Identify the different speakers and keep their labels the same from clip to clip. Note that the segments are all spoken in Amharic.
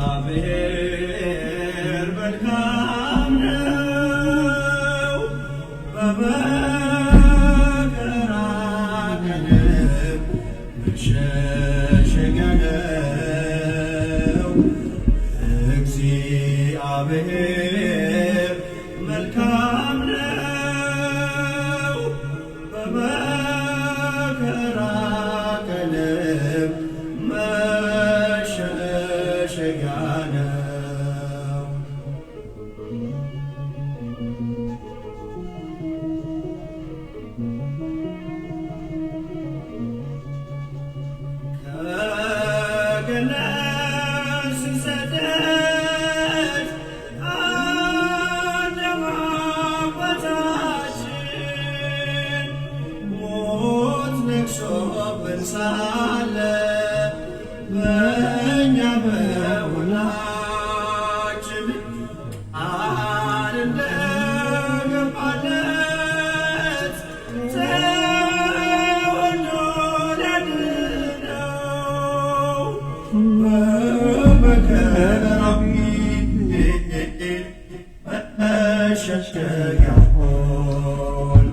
Speaker 1: እግዚአብሔር መልካም ነው፣ በመከራ ቀን መሸሸጊያ ነው። እግዚአብሔር መልካም ነው፣ በመከራ ቀን መሸሸጊያ ነው። ከገነት ሲሰደድ አዳም አባታችን ሞት ነግሶብን ሳለ በእኛ በሁላችን ቃል እንደገባለት ተወልዶ ሊያድነው በመከራው መሸሸጊያ ሆኖ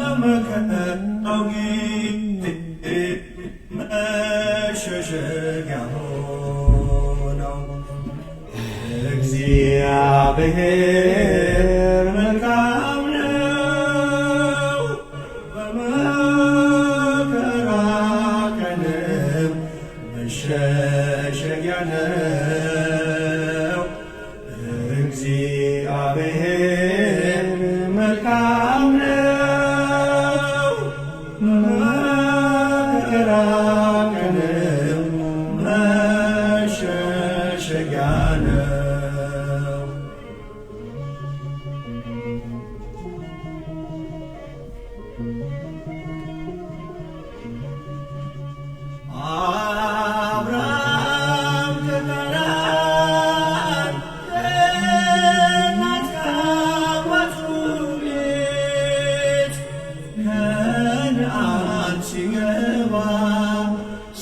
Speaker 1: በመከራው መሸሸጊያ ሆነው። እግዚአብሔር መልካም ነው፣ በመከራ ቀን መሸሸጊያ ነው። እግዚአብሔር መልካም ነው፣ በመከራ ቀን መሸሸጊያ ነው። አብርሃም ከካራን ከእናት ከአባቱ ቤት ከነዓን ሲገባ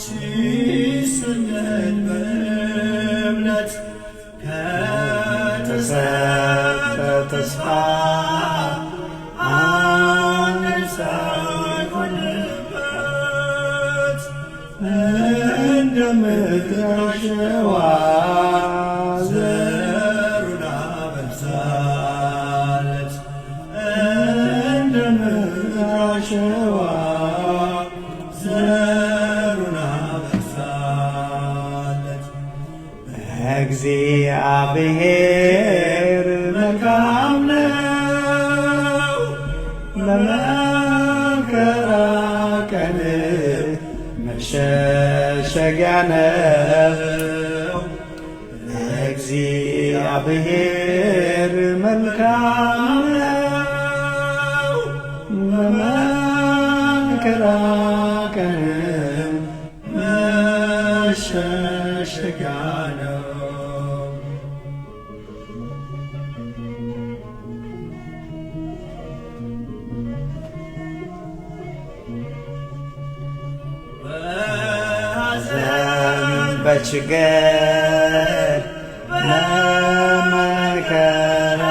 Speaker 1: ሲሰደድ በእምነት ከተሰጠ ተስፋ አንድ ሳይጎልበት እንደ ምድር አሸዋ ዘሩን አበዛለት። እንደ ምድር አሸዋ ዘሩን አበዛለት። እግዚአብሔር መልካም ነው፣ በመከራ ቀን መሸሸጊያ ነው። እግዚአብሔር መልካም ነው፣ በመከራ ቀን መሸሸጊያ ነው። በችግር በመከራ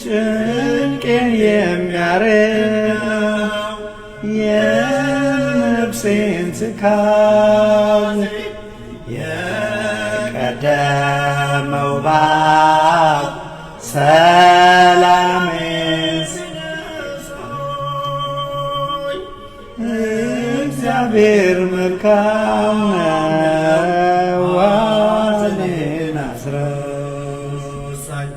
Speaker 1: ጭንቄን የሚያርቀው የነፍሴን ትካዝ የቀደመው ባብ ሰላሜን ሲነሳኝ እግዚአብሔር መልካም ነው፣ ዋኔን አስረሳኝ።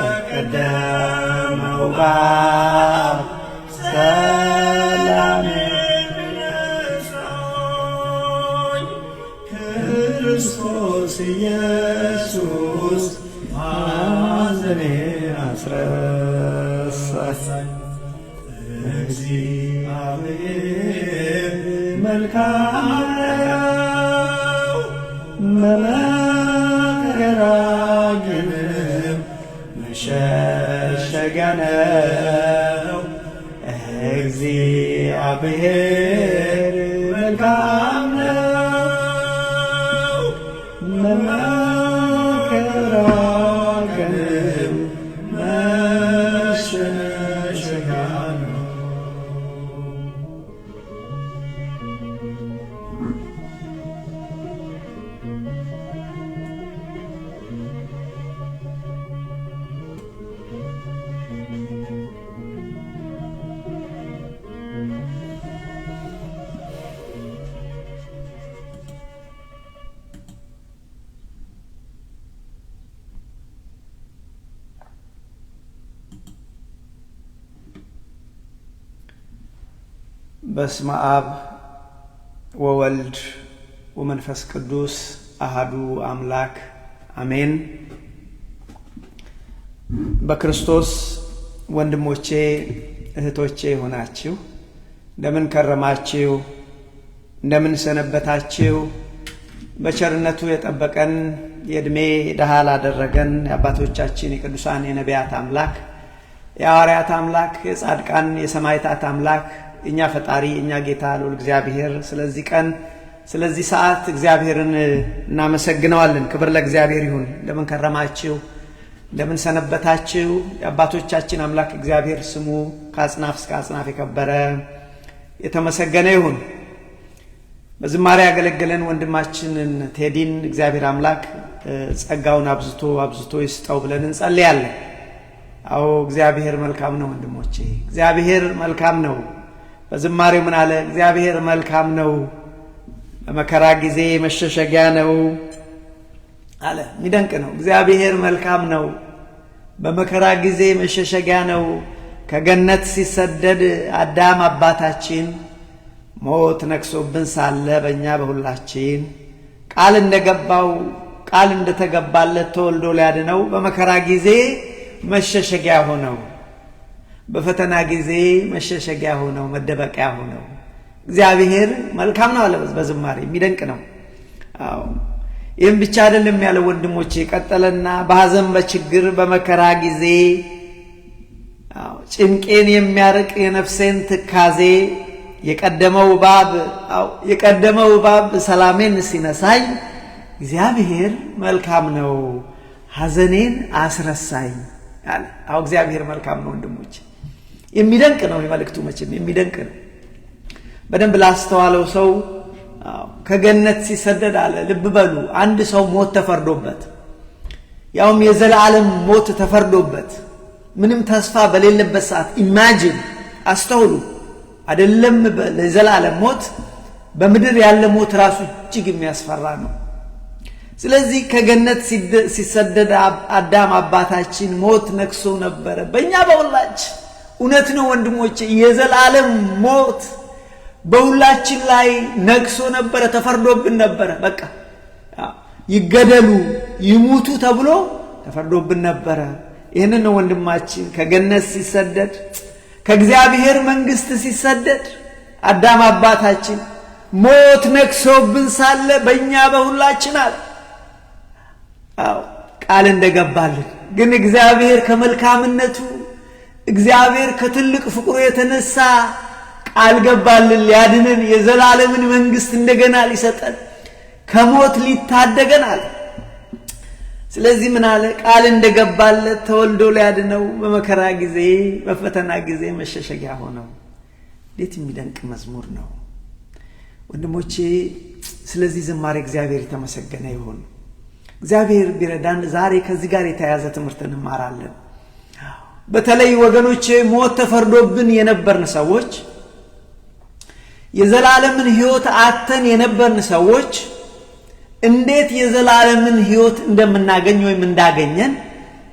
Speaker 1: የቀደመው ባብ ሰላሜን ሲነሳኝ ክርስቶስ ኢየሱስ ሐዘኔን አስረሳኝ። እግዚአብሔር መልካም ነው፣ በመከራ ቀን መሸሸጊያ ነው። እግዚአብሔር መልካም ነው በመከራ ቀንም መሸሸጊያ ነው። በስመ አብ ወወልድ ወመንፈስ ቅዱስ አሐዱ አምላክ አሜን። በክርስቶስ ወንድሞቼ እህቶቼ ሆናችሁ እንደምን ከረማችሁ? እንደምን ሰነበታችሁ? በቸርነቱ የጠበቀን የዕድሜ ደሃ ላደረገን የአባቶቻችን የቅዱሳን የነቢያት አምላክ የሐዋርያት አምላክ የጻድቃን የሰማዕታት አምላክ እኛ ፈጣሪ እኛ ጌታ ልዑል እግዚአብሔር ስለዚህ ቀን ስለዚህ ሰዓት እግዚአብሔርን እናመሰግነዋለን። ክብር ለእግዚአብሔር ይሁን። እንደምን ከረማችሁ? እንደምን ሰነበታችሁ? የአባቶቻችን አምላክ እግዚአብሔር ስሙ ከአጽናፍ እስከ አጽናፍ የከበረ የተመሰገነ ይሁን። በዝማሬ ያገለገለን ወንድማችንን ቴዲን እግዚአብሔር አምላክ ጸጋውን አብዝቶ አብዝቶ ይስጠው ብለን እንጸልያለን። አዎ እግዚአብሔር መልካም ነው ወንድሞቼ፣ እግዚአብሔር መልካም ነው። በዝማሬው ምን አለ? እግዚአብሔር መልካም ነው፣ በመከራ ጊዜ መሸሸጊያ ነው አለ። የሚደንቅ ነው። እግዚአብሔር መልካም ነው፣ በመከራ ጊዜ መሸሸጊያ ነው። ከገነት ሲሰደድ አዳም አባታችን ሞት ነክሶብን ሳለ በእኛ በሁላችን ቃል እንደተገባለት ተወልዶ ሊያድነው በመከራ ጊዜ መሸሸጊያ ሆነው፣ በፈተና ጊዜ መሸሸጊያ ሆነው፣ መደበቂያ ሆነው እግዚአብሔር መልካም ነው አለ በዝማሬ። የሚደንቅ ነው። አዎ ይህም ብቻ አይደለም ያለ ወንድሞቼ፣ ቀጠለና በሐዘን በችግር በመከራ ጊዜ ጭንቄን የሚያርቅ የነፍሴን ትካዜ የቀደመው እባብ ሰላሜን ሲነሳኝ እግዚአብሔር መልካም ነው ሐዘኔን አስረሳኝ አለ። አዎ እግዚአብሔር መልካም ነው ወንድሞቼ። የሚደንቅ ነው የመልእክቱ፣ መቼም የሚደንቅ ነው። በደንብ ላስተዋለው ሰው ከገነት ሲሰደድ አለ። ልብ በሉ፣ አንድ ሰው ሞት ተፈርዶበት፣ ያውም የዘላለም ሞት ተፈርዶበት ምንም ተስፋ በሌለበት ሰዓት ኢማጂን፣ አስተውሉ፣ አይደለም ለዘላለም ሞት፣ በምድር ያለ ሞት ራሱ እጅግ የሚያስፈራ ነው። ስለዚህ ከገነት ሲሰደድ አዳም አባታችን ሞት ነክሶ ነበረ በእኛ በሁላችን። እውነት ነው ወንድሞቼ፣ የዘላለም ሞት በሁላችን ላይ ነክሶ ነበረ፣ ተፈርዶብን ነበረ። በቃ ይገደሉ ይሙቱ ተብሎ ተፈርዶብን ነበረ። ይህንን ነው ወንድማችን ከገነት ሲሰደድ ከእግዚአብሔር መንግሥት ሲሰደድ አዳም አባታችን ሞት ነክሶብን ሳለ በእኛ በሁላችን አለ። አዎ ቃል እንደገባልን ግን እግዚአብሔር ከመልካምነቱ እግዚአብሔር ከትልቅ ፍቅሩ የተነሳ ቃል ገባልን ሊያድነን፣ የዘላለምን መንግሥት እንደገና ሊሰጠን፣ ከሞት ሊታደገን አለ። ስለዚህ ምን አለ? ቃል እንደገባለት ተወልዶ ሊያድነው በመከራ ጊዜ በፈተና ጊዜ መሸሸጊያ ሆነው። እንዴት የሚደንቅ መዝሙር ነው ወንድሞቼ። ስለዚህ ዝማሬ እግዚአብሔር የተመሰገነ ይሁን። እግዚአብሔር ቢረዳን ዛሬ ከዚህ ጋር የተያያዘ ትምህርት እንማራለን። በተለይ ወገኖቼ ሞት ተፈርዶብን የነበርን ሰዎች፣ የዘላለምን ሕይወት አተን የነበርን ሰዎች እንዴት የዘላለምን ሕይወት እንደምናገኝ ወይም እንዳገኘን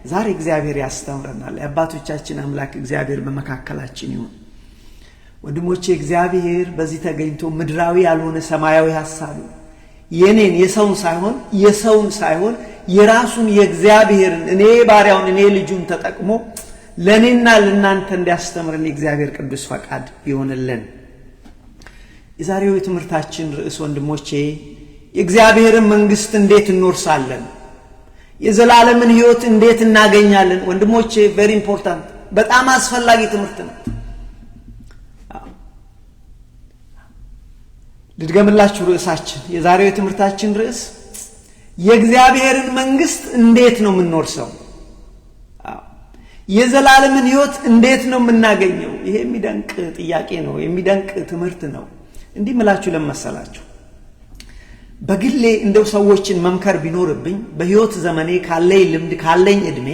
Speaker 1: ዛሬ እግዚአብሔር ያስተምረናል። የአባቶቻችን አምላክ እግዚአብሔር በመካከላችን ይሁን። ወንድሞቼ እግዚአብሔር በዚህ ተገኝቶ ምድራዊ ያልሆነ ሰማያዊ ሐሳብ የኔን የሰውን ሳይሆን የራሱን የእግዚአብሔርን እኔ ባሪያውን እኔ ልጁን ተጠቅሞ ለኔና ለናንተ እንዲያስተምረን የእግዚአብሔር ቅዱስ ፈቃድ ይሆንልን። የዛሬው የትምህርታችን ርዕስ ወንድሞቼ የእግዚአብሔርን መንግሥት እንዴት እንወርሳለን፣ የዘላለምን ሕይወት እንዴት እናገኛለን። ወንድሞቼ ቬሪ ኢምፖርታንት፣ በጣም አስፈላጊ ትምህርት ነው። ልድገምላችሁ ርዕሳችን የዛሬው የትምህርታችን ርዕስ የእግዚአብሔርን መንግስት እንዴት ነው የምንወርሰው? የዘላለምን ሕይወት እንዴት ነው የምናገኘው? ይሄ የሚደንቅ ጥያቄ ነው፣ የሚደንቅ ትምህርት ነው። እንዲህ ምላችሁ ለመሰላችሁ በግሌ እንደው ሰዎችን መምከር ቢኖርብኝ በሕይወት ዘመኔ ካለኝ ልምድ ካለኝ እድሜ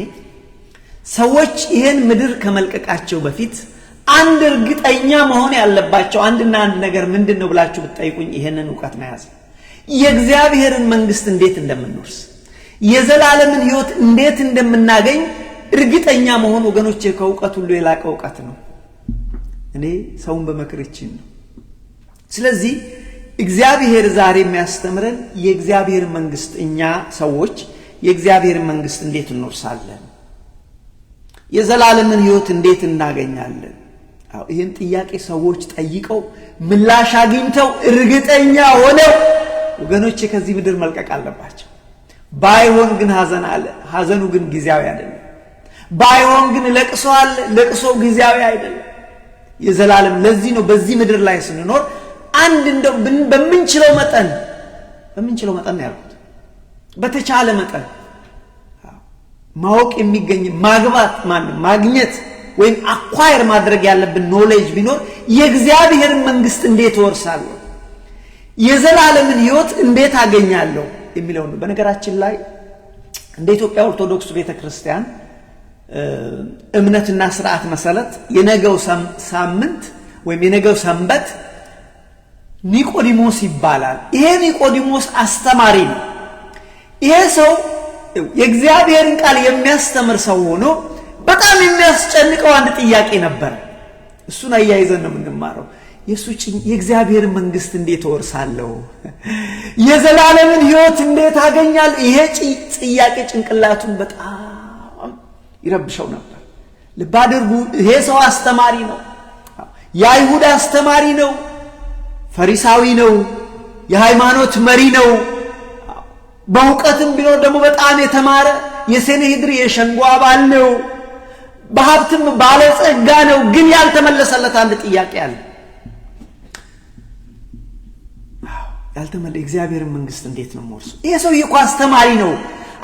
Speaker 1: ሰዎች ይሄን ምድር ከመልቀቃቸው በፊት አንድ እርግጠኛ መሆን ያለባቸው አንድና አንድ ነገር ምንድነው ብላችሁ ብትጠይቁኝ ይሄንን ዕውቀት መያዝ፣ የእግዚአብሔርን መንግስት እንዴት እንደምንወርስ፣ የዘላለምን ሕይወት እንዴት እንደምናገኝ እርግጠኛ መሆን ወገኖቼ ከዕውቀት ሁሉ የላቀ ዕውቀት ነው። እኔ ሰውን በመክርችን ነው። ስለዚህ እግዚአብሔር ዛሬ የሚያስተምረን የእግዚአብሔር መንግስት እኛ ሰዎች የእግዚአብሔር መንግስት እንዴት እንወርሳለን፣ የዘላለምን ሕይወት እንዴት እናገኛለን። ይህን ጥያቄ ሰዎች ጠይቀው ምላሽ አግኝተው እርግጠኛ ሆነው ወገኖቼ ከዚህ ምድር መልቀቅ አለባቸው። ባይሆን ግን ሐዘን አለ፣ ሐዘኑ ግን ጊዜያዊ አይደለም። ባይሆን ግን ለቅሶ አለ፣ ለቅሶ ጊዜያዊ አይደለም፣ የዘላለም። ለዚህ ነው በዚህ ምድር ላይ ስንኖር አንድ እንደው በምንችለው መጠን ነው ያልኩት፣ በተቻለ መጠን ማወቅ የሚገኝ ማግኘት ወይም አኳየር ማድረግ ያለብን ኖሌጅ ቢኖር የእግዚአብሔርን መንግስት እንዴት ወርሳለሁ፣ የዘላለምን ሕይወት እንዴት አገኛለሁ የሚለው ነው። በነገራችን ላይ እንደ ኢትዮጵያ ኦርቶዶክስ ቤተክርስቲያን እምነትና ስርዓት መሰረት የነገው ሳምንት ወይም የነገው ሰንበት ኒቆዲሞስ ይባላል። ይሄ ኒቆዲሞስ አስተማሪ ነው። ይሄ ሰው የእግዚአብሔርን ቃል የሚያስተምር ሰው ሆኖ በጣም የሚያስጨንቀው አንድ ጥያቄ ነበር። እሱን አያይዘን ነው የምንማረው። የእግዚአብሔር መንግስት እንዴት እወርሳለሁ፣ የዘላለምን ሕይወት እንዴት አገኛለሁ? ይሄ ጥያቄ ጭንቅላቱን በጣም ይረብሸው ነበር። ልብ አድርጉ፣ ይሄ ሰው አስተማሪ ነው፣ የአይሁድ አስተማሪ ነው፣ ፈሪሳዊ ነው፣ የሃይማኖት መሪ ነው። በእውቀትም ቢኖር ደግሞ በጣም የተማረ የሴኔድሪ የሸንጎ አባል ነው። በሀብትም ባለጸጋ ነው። ግን ያልተመለሰለት አንድ ጥያቄ አለ። የእግዚአብሔርን መንግስት እንዴት ነው የምወርሰው? ይሄ ሰውዬ እኮ አስተማሪ ነው።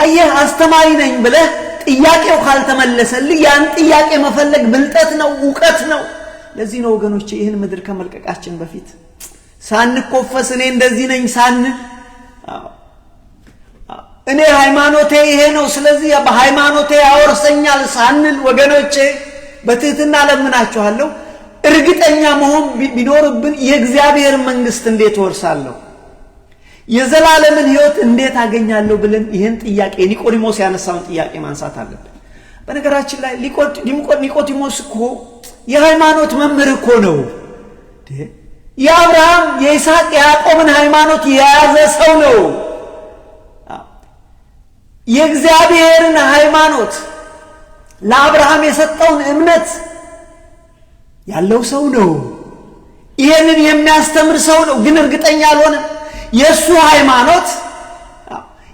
Speaker 1: አየህ፣ አስተማሪ ነኝ ብለህ ጥያቄው ካልተመለሰልህ ያን ጥያቄ መፈለግ ብልጠት ነው፣ ዕውቀት ነው። ለዚህ ነው ወገኖቼ ይህን ምድር ከመልቀቃችን በፊት ሳንኮፈስ እኔ እንደዚህ ነኝ ሳንል እኔ ሃይማኖቴ ይሄ ነው ስለዚህ በሃይማኖቴ ያወርሰኛል ሳንል ወገኖቼ በትህትና ለምናችኋለሁ እርግጠኛ መሆን ቢኖርብን የእግዚአብሔር መንግስት እንዴት ወርሳለሁ፣ የዘላለምን ሕይወት እንዴት አገኛለሁ ብለን ይህን ጥያቄ ኒቆዲሞስ ያነሳውን ጥያቄ ማንሳት አለብን። በነገራችን ላይ ኒቆዲሞስ እኮ የሃይማኖት መምህር እኮ ነው። የአብርሃም የይስሐቅ የያዕቆብን ሃይማኖት የያዘ ሰው ነው። የእግዚአብሔርን ሃይማኖት ለአብርሃም የሰጠውን እምነት ያለው ሰው ነው። ይሄንን የሚያስተምር ሰው ነው። ግን እርግጠኛ አልሆነም። የእሱ ሃይማኖት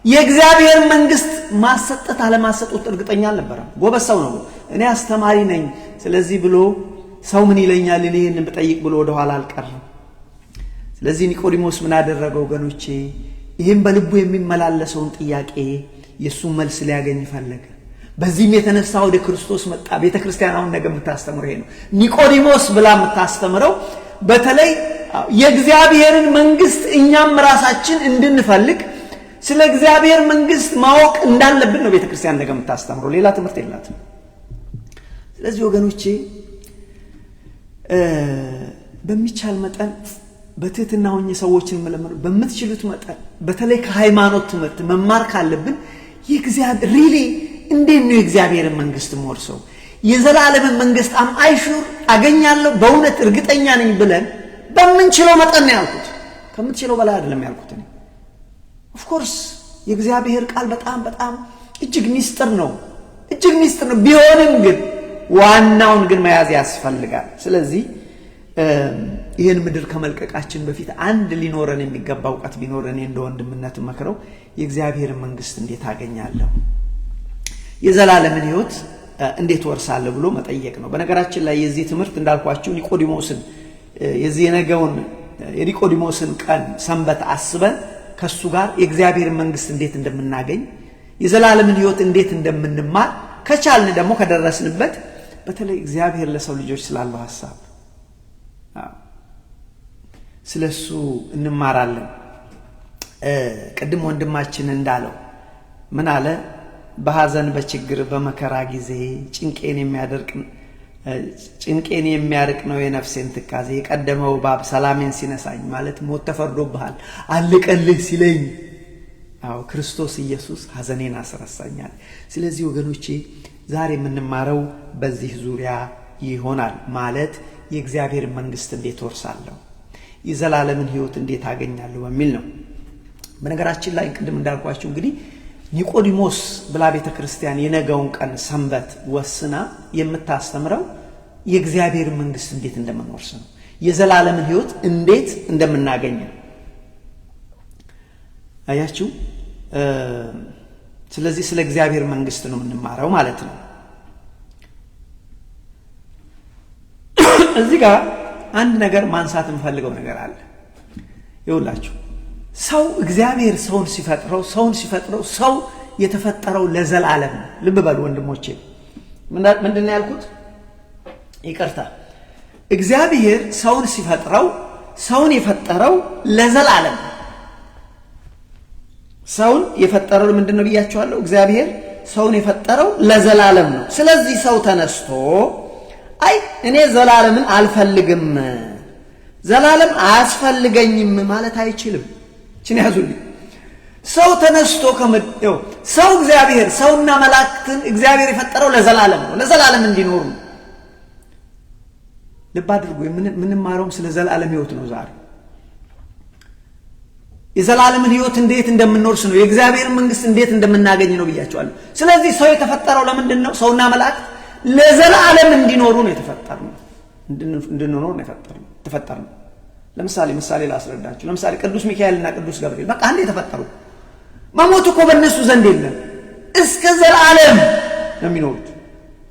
Speaker 1: የእግዚአብሔር መንግስት ማሰጠት አለማሰጡት እርግጠኛ አልነበረም። ጎበዝ ሰው ነው። እኔ አስተማሪ ነኝ ስለዚህ ብሎ ሰው ምን ይለኛል እኔ ይሄንን ብጠይቅ ብሎ ወደ ኋላ አልቀረም። ስለዚህ ኒቆዲሞስ ምን አደረገ ወገኖቼ? ይሄን በልቡ የሚመላለሰውን ጥያቄ የሱ መልስ ሊያገኝ ፈለገ። በዚህም የተነሳ ወደ ክርስቶስ መጣ። ቤተክርስቲያን አሁን ነገ የምታስተምረው ይሄ ነው። ኒቆዲሞስ ብላ የምታስተምረው በተለይ የእግዚአብሔርን መንግስት እኛም ራሳችን እንድንፈልግ ስለ እግዚአብሔር መንግስት ማወቅ እንዳለብን ነው ቤተክርስቲያን ነገ የምታስተምረው። ሌላ ትምህርት የላትም። ስለዚህ ወገኖቼ በሚቻል መጠን በትህትና ሆኜ ሰዎችን መለመን በምትችሉት መጠን በተለይ ከሃይማኖት ትምህርት መማር ካለብን የእግዚአብሔር ሪሊ እንዴት ነው የእግዚአብሔርን መንግስት የምወርሰው፣ የዘላለምን መንግስት አይሹር አገኛለሁ በእውነት እርግጠኛ ነኝ ብለን በምንችለው መጠን ነው ያልኩት። ከምትችለው በላይ አይደለም ያልኩት። ኦፍ ኮርስ የእግዚአብሔር ቃል በጣም እጅግ ሚስጥር ነው፣ እጅግ ሚስጥር ነው። ቢሆንም ግን ዋናውን ግን መያዝ ያስፈልጋል። ስለዚህ ይህን ምድር ከመልቀቃችን በፊት አንድ ሊኖረን የሚገባ ዕውቀት ቢኖረን እንደ ወንድምነት መክረው የእግዚአብሔርን መንግስት እንዴት አገኛለሁ፣ የዘላለምን ሕይወት እንዴት ወርሳለሁ ብሎ መጠየቅ ነው። በነገራችን ላይ የዚህ ትምህርት እንዳልኳችሁ ኒቆዲሞስን የዚህ የነገውን የኒቆዲሞስን ቀን ሰንበት አስበን ከሱ ጋር የእግዚአብሔር መንግስት እንዴት እንደምናገኝ የዘላለምን ሕይወት እንዴት እንደምንማር ከቻልን ደግሞ ከደረስንበት በተለይ እግዚአብሔር ለሰው ልጆች ስላለው ሐሳብ ስለሱ እንማራለን። ቅድም ወንድማችን እንዳለው ምን አለ? በሐዘን በችግር በመከራ ጊዜ ጭንቄን የሚያርቅ ነው የነፍሴን ትካዜ። የቀደመው ባብ ሰላሜን ሲነሳኝ ማለት ሞት ተፈርዶብሃል አልቀልህ ሲለኝ ክርስቶስ ኢየሱስ ሐዘኔን አስረሳኛል። ስለዚህ ወገኖቼ ዛሬ የምንማረው በዚህ ዙሪያ ይሆናል። ማለት የእግዚአብሔር መንግስት እንዴት ወርሳለሁ፣ የዘላለምን ሕይወት እንዴት አገኛለሁ በሚል ነው። በነገራችን ላይ ቅድም እንዳልኳችሁ እንግዲህ ኒቆዲሞስ ብላ ቤተክርስቲያን የነገውን ቀን ሰንበት ወስና የምታስተምረው የእግዚአብሔር መንግስት እንዴት እንደምንወርስ ነው፣ የዘላለምን ሕይወት እንዴት እንደምናገኝ ነው። አያችሁ። ስለዚህ ስለ እግዚአብሔር መንግስት ነው የምንማረው ማለት ነው። እዚህ ጋር አንድ ነገር ማንሳት እንፈልገው ነገር አለ። ይኸውላችሁ ሰው እግዚአብሔር ሰውን ሲፈጥረው ሰው የተፈጠረው ለዘላለም ነው። ልብ በሉ ወንድሞቼ፣ ምንድነው ያልኩት? ይቅርታ። እግዚአብሔር ሰውን ሲፈጥረው ሰውን የፈጠረው ለዘላለም ነው። ሰውን የፈጠረው ምንድነው ብያችኋለሁ? እግዚአብሔር ሰውን የፈጠረው ለዘላለም ነው። ስለዚህ ሰው ተነስቶ አይ እኔ ዘላለምን አልፈልግም፣ ዘላለም አያስፈልገኝም ማለት አይችልም። እቺን ያዙልኝ። ሰው ተነስቶ ሰው እግዚአብሔር ሰውና መላእክትን እግዚአብሔር የፈጠረው ለዘላለም ነው፣ ለዘላለም እንዲኖሩ ነው። ልብ አድርጉ። የምንማረውም ስለ ዘላለም ሕይወት ነው ዛሬ። የዘላለምን ሕይወት እንዴት እንደምንወርስ ነው፣ የእግዚአብሔር መንግስት እንዴት እንደምናገኝ ነው ብያቸዋለሁ። ስለዚህ ሰው የተፈጠረው ለምንድን ነው? ሰውና መላእክት ለዘላለም እንዲኖሩ ነው የተፈጠርነው፣ እንድንኖር ነው የተፈጠርነው። ምሳሌ ላስረዳችሁ። ለምሳሌ ቅዱስ ሚካኤልና ቅዱስ ገብርኤል በቃ አንዴ የተፈጠሩ፣ መሞት እኮ በእነሱ ዘንድ የለም፣ እስከ ዘላለም ነው የሚኖሩት።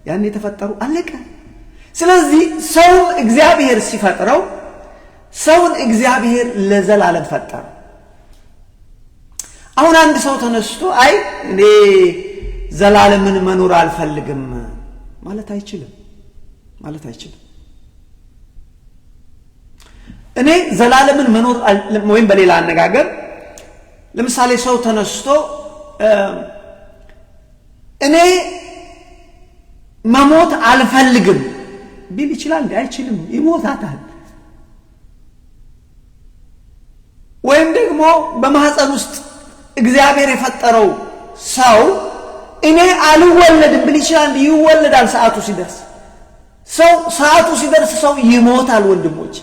Speaker 1: ያን የተፈጠሩ አለቀ። ስለዚህ ሰው እግዚአብሔር ሲፈጥረው ሰውን እግዚአብሔር ለዘላለም ፈጠረ። አሁን አንድ ሰው ተነስቶ አይ እኔ ዘላለምን መኖር አልፈልግም ማለት አይችልም። እኔ ዘላለምን መኖር ወይም በሌላ አነጋገር ለምሳሌ ሰው ተነስቶ እኔ መሞት አልፈልግም ቢል ይችላል? አይችልም። ይሞታታል። ወይም ደግሞ በማህፀን ውስጥ እግዚአብሔር የፈጠረው ሰው እኔ አልወለድም ብል ይችላል? ይወለዳል። ሰዓቱ ሲደርስ ሰው ይሞታል። ወንድሞች፣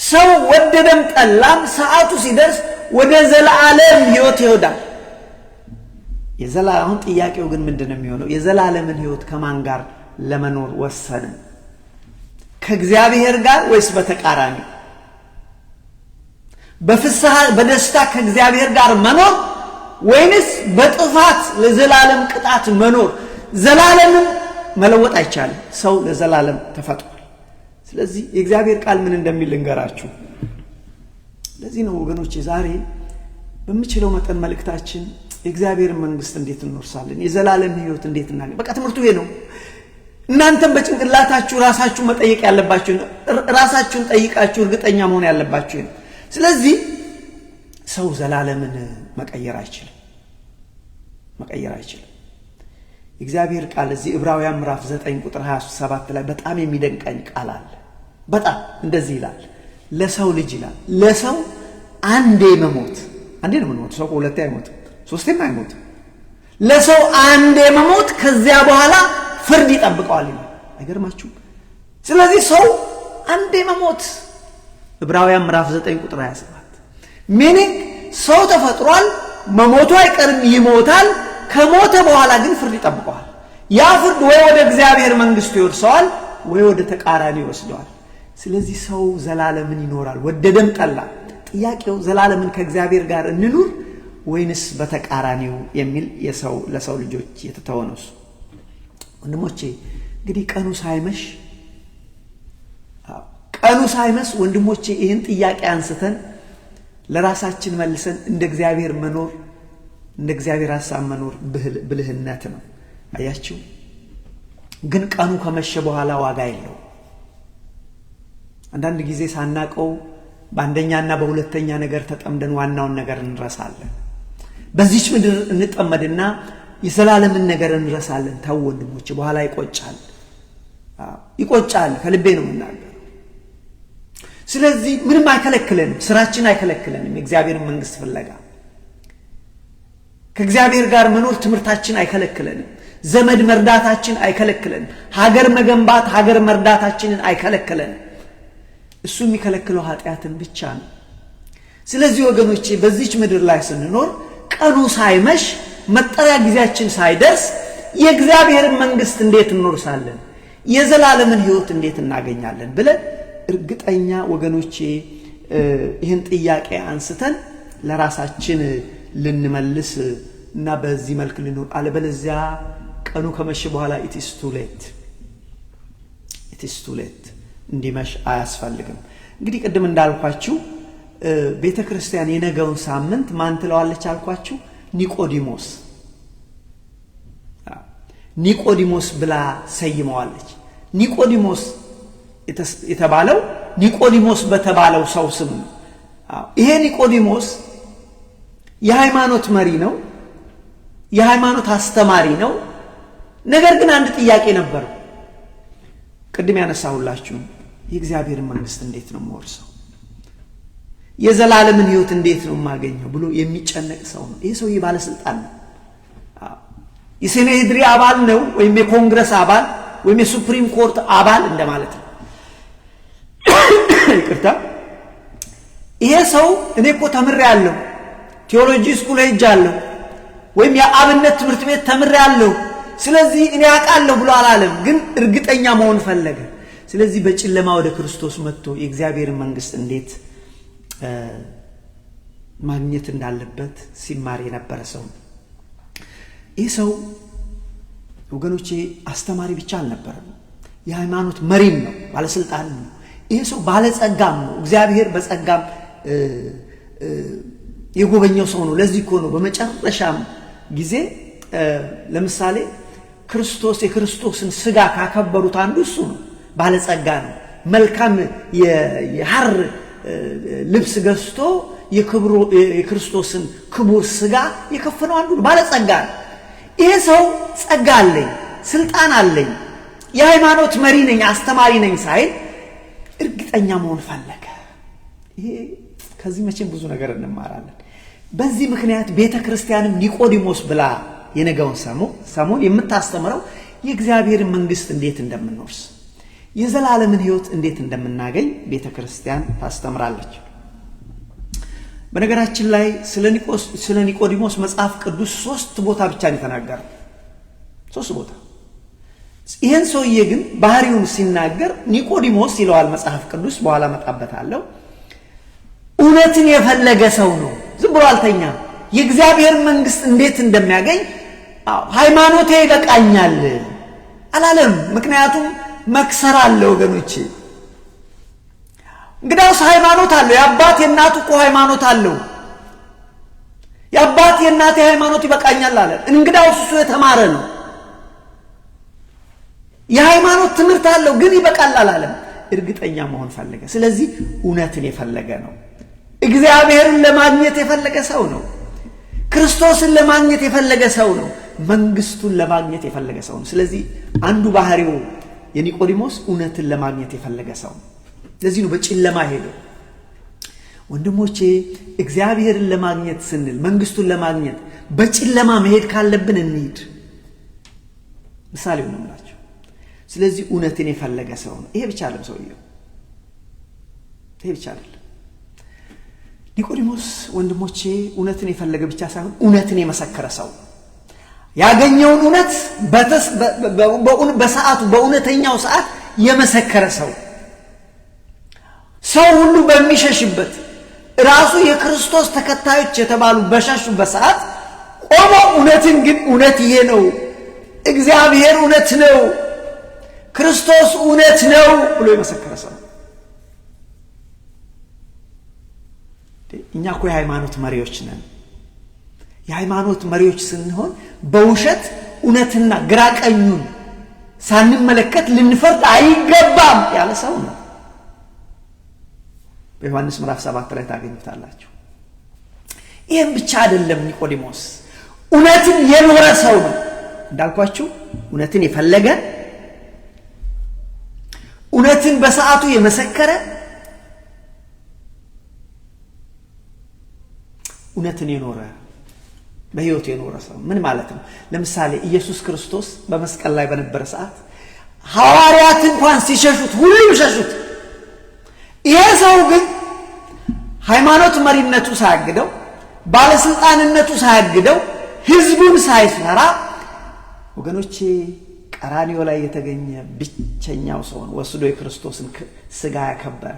Speaker 1: ሰው ወደደም ጠላም ሰዓቱ ሲደርስ ወደ ዘላለም ሕይወት ይወዳል። አሁን ጥያቄው ግን ምንድነው የሚሆነው? የዘላለምን ሕይወት ከማን ጋር ለመኖር ወሰንን? ከእግዚአብሔር ጋር ወይስ በተቃራኒ? በፍስሐ በደስታ ከእግዚአብሔር ጋር መኖር ወይንስ በጥፋት ለዘላለም ቅጣት መኖር? ዘላለምን መለወጥ አይቻልም። ሰው ለዘላለም ተፈጥሯል። ስለዚህ የእግዚአብሔር ቃል ምን እንደሚል ልንገራችሁ። ለዚህ ነው ወገኖቼ ዛሬ በሚችለው መጠን መልእክታችን የእግዚአብሔር መንግስት እንዴት እንወርሳለን፣ የዘላለም ሕይወት እንዴት እናገኝ። በቃ ትምህርቱ ይሄ ነው። እናንተም በጭንቅላታችሁ ራሳችሁን መጠየቅ ያለባችሁ፣ ራሳችሁን ጠይቃችሁ እርግጠኛ መሆን ያለባችሁ ነው። ስለዚህ ሰው ዘላለምን መቀየር አይችልም። የእግዚአብሔር ቃል እዚህ ዕብራውያን ምዕራፍ 9 ቁጥር 27 ላይ በጣም የሚደንቀኝ ቃል አለ። በጣም እንደዚህ ይላል፣ ለሰው ልጅ ይላል፣ ለሰው አንዴ ነው የምንሞት። ሰው ሁለቴ አይሞትም፣ ሶስቴም አይሞትም። ለሰው አንዴ መሞት፣ ከዚያ በኋላ ፍርድ ይጠብቀዋል ይላል። አይገርማችሁም? ስለዚህ ሰው አንዴ መሞት። ዕብራውያን ምዕራፍ 9 ቁጥር 27 ሚኒንግ ሰው ተፈጥሯል፣ መሞቱ አይቀርም፣ ይሞታል። ከሞተ በኋላ ግን ፍርድ ይጠብቀዋል። ያ ፍርድ ወይ ወደ እግዚአብሔር መንግስት ይወርሰዋል ወይ ወደ ተቃራኒ ይወስደዋል። ስለዚህ ሰው ዘላለምን ይኖራል ወደደም ጠላ። ጥያቄው ዘላለምን ከእግዚአብሔር ጋር እንኑር ወይንስ በተቃራኒው የሚል ለሰው ልጆች የተተወ ነው። ወንድሞቼ እንግዲህ ቀኑ ቀኑ ሳይመስ ወንድሞቼ ይህን ጥያቄ አንስተን ለራሳችን መልሰን እንደ እግዚአብሔር መኖር እንደ እግዚአብሔር ሐሳብ መኖር ብልህነት ነው። አያችሁ ግን ቀኑ ከመሸ በኋላ ዋጋ የለው። አንዳንድ ጊዜ ሳናቀው በአንደኛና በሁለተኛ ነገር ተጠምደን ዋናውን ነገር እንረሳለን። በዚህች ምድር እንጠመድና የዘላለምን ነገር እንረሳለን። ተው ወንድሞቼ በኋላ ይቆጫል ከልቤ ነው የምናገረው። ስለዚህ ምንም አይከለክለንም፣ ስራችን አይከለክለንም። የእግዚአብሔርን መንግስት ፍለጋ ከእግዚአብሔር ጋር መኖር ትምህርታችን አይከለክለንም። ዘመድ መርዳታችን አይከለክለንም። ሀገር መገንባት ሀገር መርዳታችንን አይከለክለንም። እሱ የሚከለክለው ኃጢአትን ብቻ ነው። ስለዚህ ወገኖቼ በዚህች ምድር ላይ ስንኖር ቀኑ ሳይመሽ መጠሪያ ጊዜያችን ሳይደርስ የእግዚአብሔርን መንግስት እንዴት እንኖርሳለን፣ የዘላለምን ህይወት እንዴት እናገኛለን ብለን እርግጠኛ ወገኖቼ ይህን ጥያቄ አንስተን ለራሳችን ልንመልስ እና በዚህ መልክ ልንኖር፣ አለበለዚያ ቀኑ ከመሸ በኋላ it is too late እንዲመሽ አያስፈልግም። እንግዲህ ቅድም እንዳልኳችሁ ቤተክርስቲያን የነገውን ሳምንት ማን ትለዋለች አልኳችሁ? ኒቆዲሞስ ብላ ሰይመዋለች። ኒቆዲሞስ የተባለው ኒቆዲሞስ በተባለው ሰው ስም ነው። ይሄ ኒቆዲሞስ የሃይማኖት መሪ ነው፣ የሃይማኖት አስተማሪ ነው። ነገር ግን አንድ ጥያቄ ነበር። ቅድም ያነሳሁላችሁ የእግዚአብሔርን መንግስት እንዴት ነው የምወርሰው፣ የዘላለምን ህይወት እንዴት ነው የማገኘው ብሎ የሚጨነቅ ሰው ነው። ይሄ ሰውዬ ባለስልጣን ነው። የሴኔድሪ አባል ነው፣ ወይም የኮንግረስ አባል ወይም የሱፕሪም ኮርት አባል እንደማለት ነው። ይቅርታ። ይሄ ሰው እኔ እኮ ተምሬያለሁ፣ ቴዎሎጂ ስኩል ሄጃለሁ፣ ወይም የአብነት ትምህርት ቤት ተምሬያለሁ፣ ስለዚህ እኔ አውቃለሁ ብሎ አላለም። ግን እርግጠኛ መሆን ፈለገ። ስለዚህ በጨለማ ወደ ክርስቶስ መጥቶ የእግዚአብሔርን መንግስት እንዴት ማግኘት እንዳለበት ሲማር የነበረ ሰው። ይህ ሰው ወገኖቼ አስተማሪ ብቻ አልነበረም፣ የሃይማኖት መሪም ነው፣ ባለስልጣን ነው። ይህ ሰው ባለጸጋም ነው፣ እግዚአብሔር በጸጋም የጎበኘው ሰው ነው። ለዚህ እኮ ነው በመጨረሻም ጊዜ ለምሳሌ ክርስቶስ የክርስቶስን ስጋ ካከበሩት አንዱ እሱ ነው። ባለጸጋ ነው። መልካም የሐር ልብስ ገዝቶ የክርስቶስን ክቡር ስጋ የከፈነው አንዱ ነው። ባለጸጋ ነው። ይሄ ሰው ጸጋ አለኝ፣ ስልጣን አለኝ፣ የሃይማኖት መሪ ነኝ፣ አስተማሪ ነኝ ሳይል እርግጠኛ መሆን ፈለገ። ይሄ ከዚህ መቼም ብዙ ነገር እንማራለን። በዚህ ምክንያት ቤተክርስቲያንም ኒቆዲሞስ ብላ የነገውን ሰሞን የምታስተምረው የእግዚአብሔርን መንግስት እንዴት እንደምንወርስ፣ የዘላለምን ህይወት እንዴት እንደምናገኝ ቤተክርስቲያን ታስተምራለች። በነገራችን ላይ ስለ ኒቆዲሞስ መጽሐፍ ቅዱስ 3 ቦታ ብቻ ነው የተናገረው። 3 ቦታ። ይሄን ሰውዬ ግን ባህሪውን ሲናገር ኒቆዲሞስ ይለዋል መጽሐፍ ቅዱስ፣ በኋላ መጣበታለሁ። እውነትን የፈለገ ሰው ነው። ዝም ብሎ አልተኛም። የእግዚአብሔር መንግስት እንዴት እንደሚያገኝ ሃይማኖቴ ይበቃኛል አላለም። ምክንያቱም መክሰር አለ ወገኖቼ። እንግዳውስ ሃይማኖት አለው። የአባት የእናቱ እኮ ሃይማኖት አለው። የአባት የእናቴ ሃይማኖት ይበቃኛል አለ። እንግዳውስ እሱ የተማረ ነው፣ የሃይማኖት ትምህርት አለው፣ ግን ይበቃል አላለም። እርግጠኛ መሆን ፈለገ። ስለዚህ እውነትን የፈለገ ነው። እግዚአብሔርን ለማግኘት የፈለገ ሰው ነው። ክርስቶስን ለማግኘት የፈለገ ሰው ነው። መንግስቱን ለማግኘት የፈለገ ሰው ነው። ስለዚህ አንዱ ባህሪው የኒቆዲሞስ እውነትን ለማግኘት የፈለገ ሰው ነው። ለዚህ ነው በጨለማ ሄደው። ወንድሞቼ እግዚአብሔርን ለማግኘት ስንል፣ መንግስቱን ለማግኘት በጨለማ መሄድ ካለብን እንሂድ። ምሳሌው ነው የምላችሁ። ስለዚህ እውነትን የፈለገ ሰው ነው። ይሄ ብቻ አይደለም ሰውየው፣ ይሄ ብቻ አይደለም። ኒቆዲሞስ ወንድሞቼ እውነትን የፈለገ ብቻ ሳይሆን እውነትን የመሰከረ ሰው፣ ያገኘውን እውነት በሰዓቱ በእውነተኛው ሰዓት የመሰከረ ሰው፣ ሰው ሁሉ በሚሸሽበት ራሱ የክርስቶስ ተከታዮች የተባሉ በሸሹበት ሰዓት ቆሞ እውነትን ግን እውነት ይሄ ነው፣ እግዚአብሔር እውነት ነው፣ ክርስቶስ እውነት ነው ብሎ የመሰከረ ሰው። እኛ እኮ የሃይማኖት መሪዎች ነን። የሃይማኖት መሪዎች ስንሆን በውሸት እውነትና ግራ ቀኙን ሳንመለከት ልንፈርድ አይገባም ያለ ሰው ነው። በዮሐንስ ምዕራፍ 7 ላይ ታገኙታላችሁ። ይሄን ብቻ አይደለም። ኒቆዲሞስ እውነትን የኖረ ሰው ነው። እንዳልኳችሁ እውነትን የፈለገ፣ እውነትን በሰዓቱ የመሰከረ፣ እውነትን የኖረ በህይወቱ የኖረ ሰው ምን ማለት ነው? ለምሳሌ ኢየሱስ ክርስቶስ በመስቀል ላይ በነበረ ሰዓት ሐዋርያት እንኳን ሲሸሹት ሁሉም ሸሹት። ይሄ ሰው ግን ሃይማኖት መሪነቱ ሳያግደው፣ ባለስልጣንነቱ ሳያግደው፣ ህዝቡን ሳይፈራ ወገኖቼ ቀራንዮ ላይ የተገኘ ብቸኛው ሰው ነው። ወስዶ የክርስቶስን ስጋ ያከበረ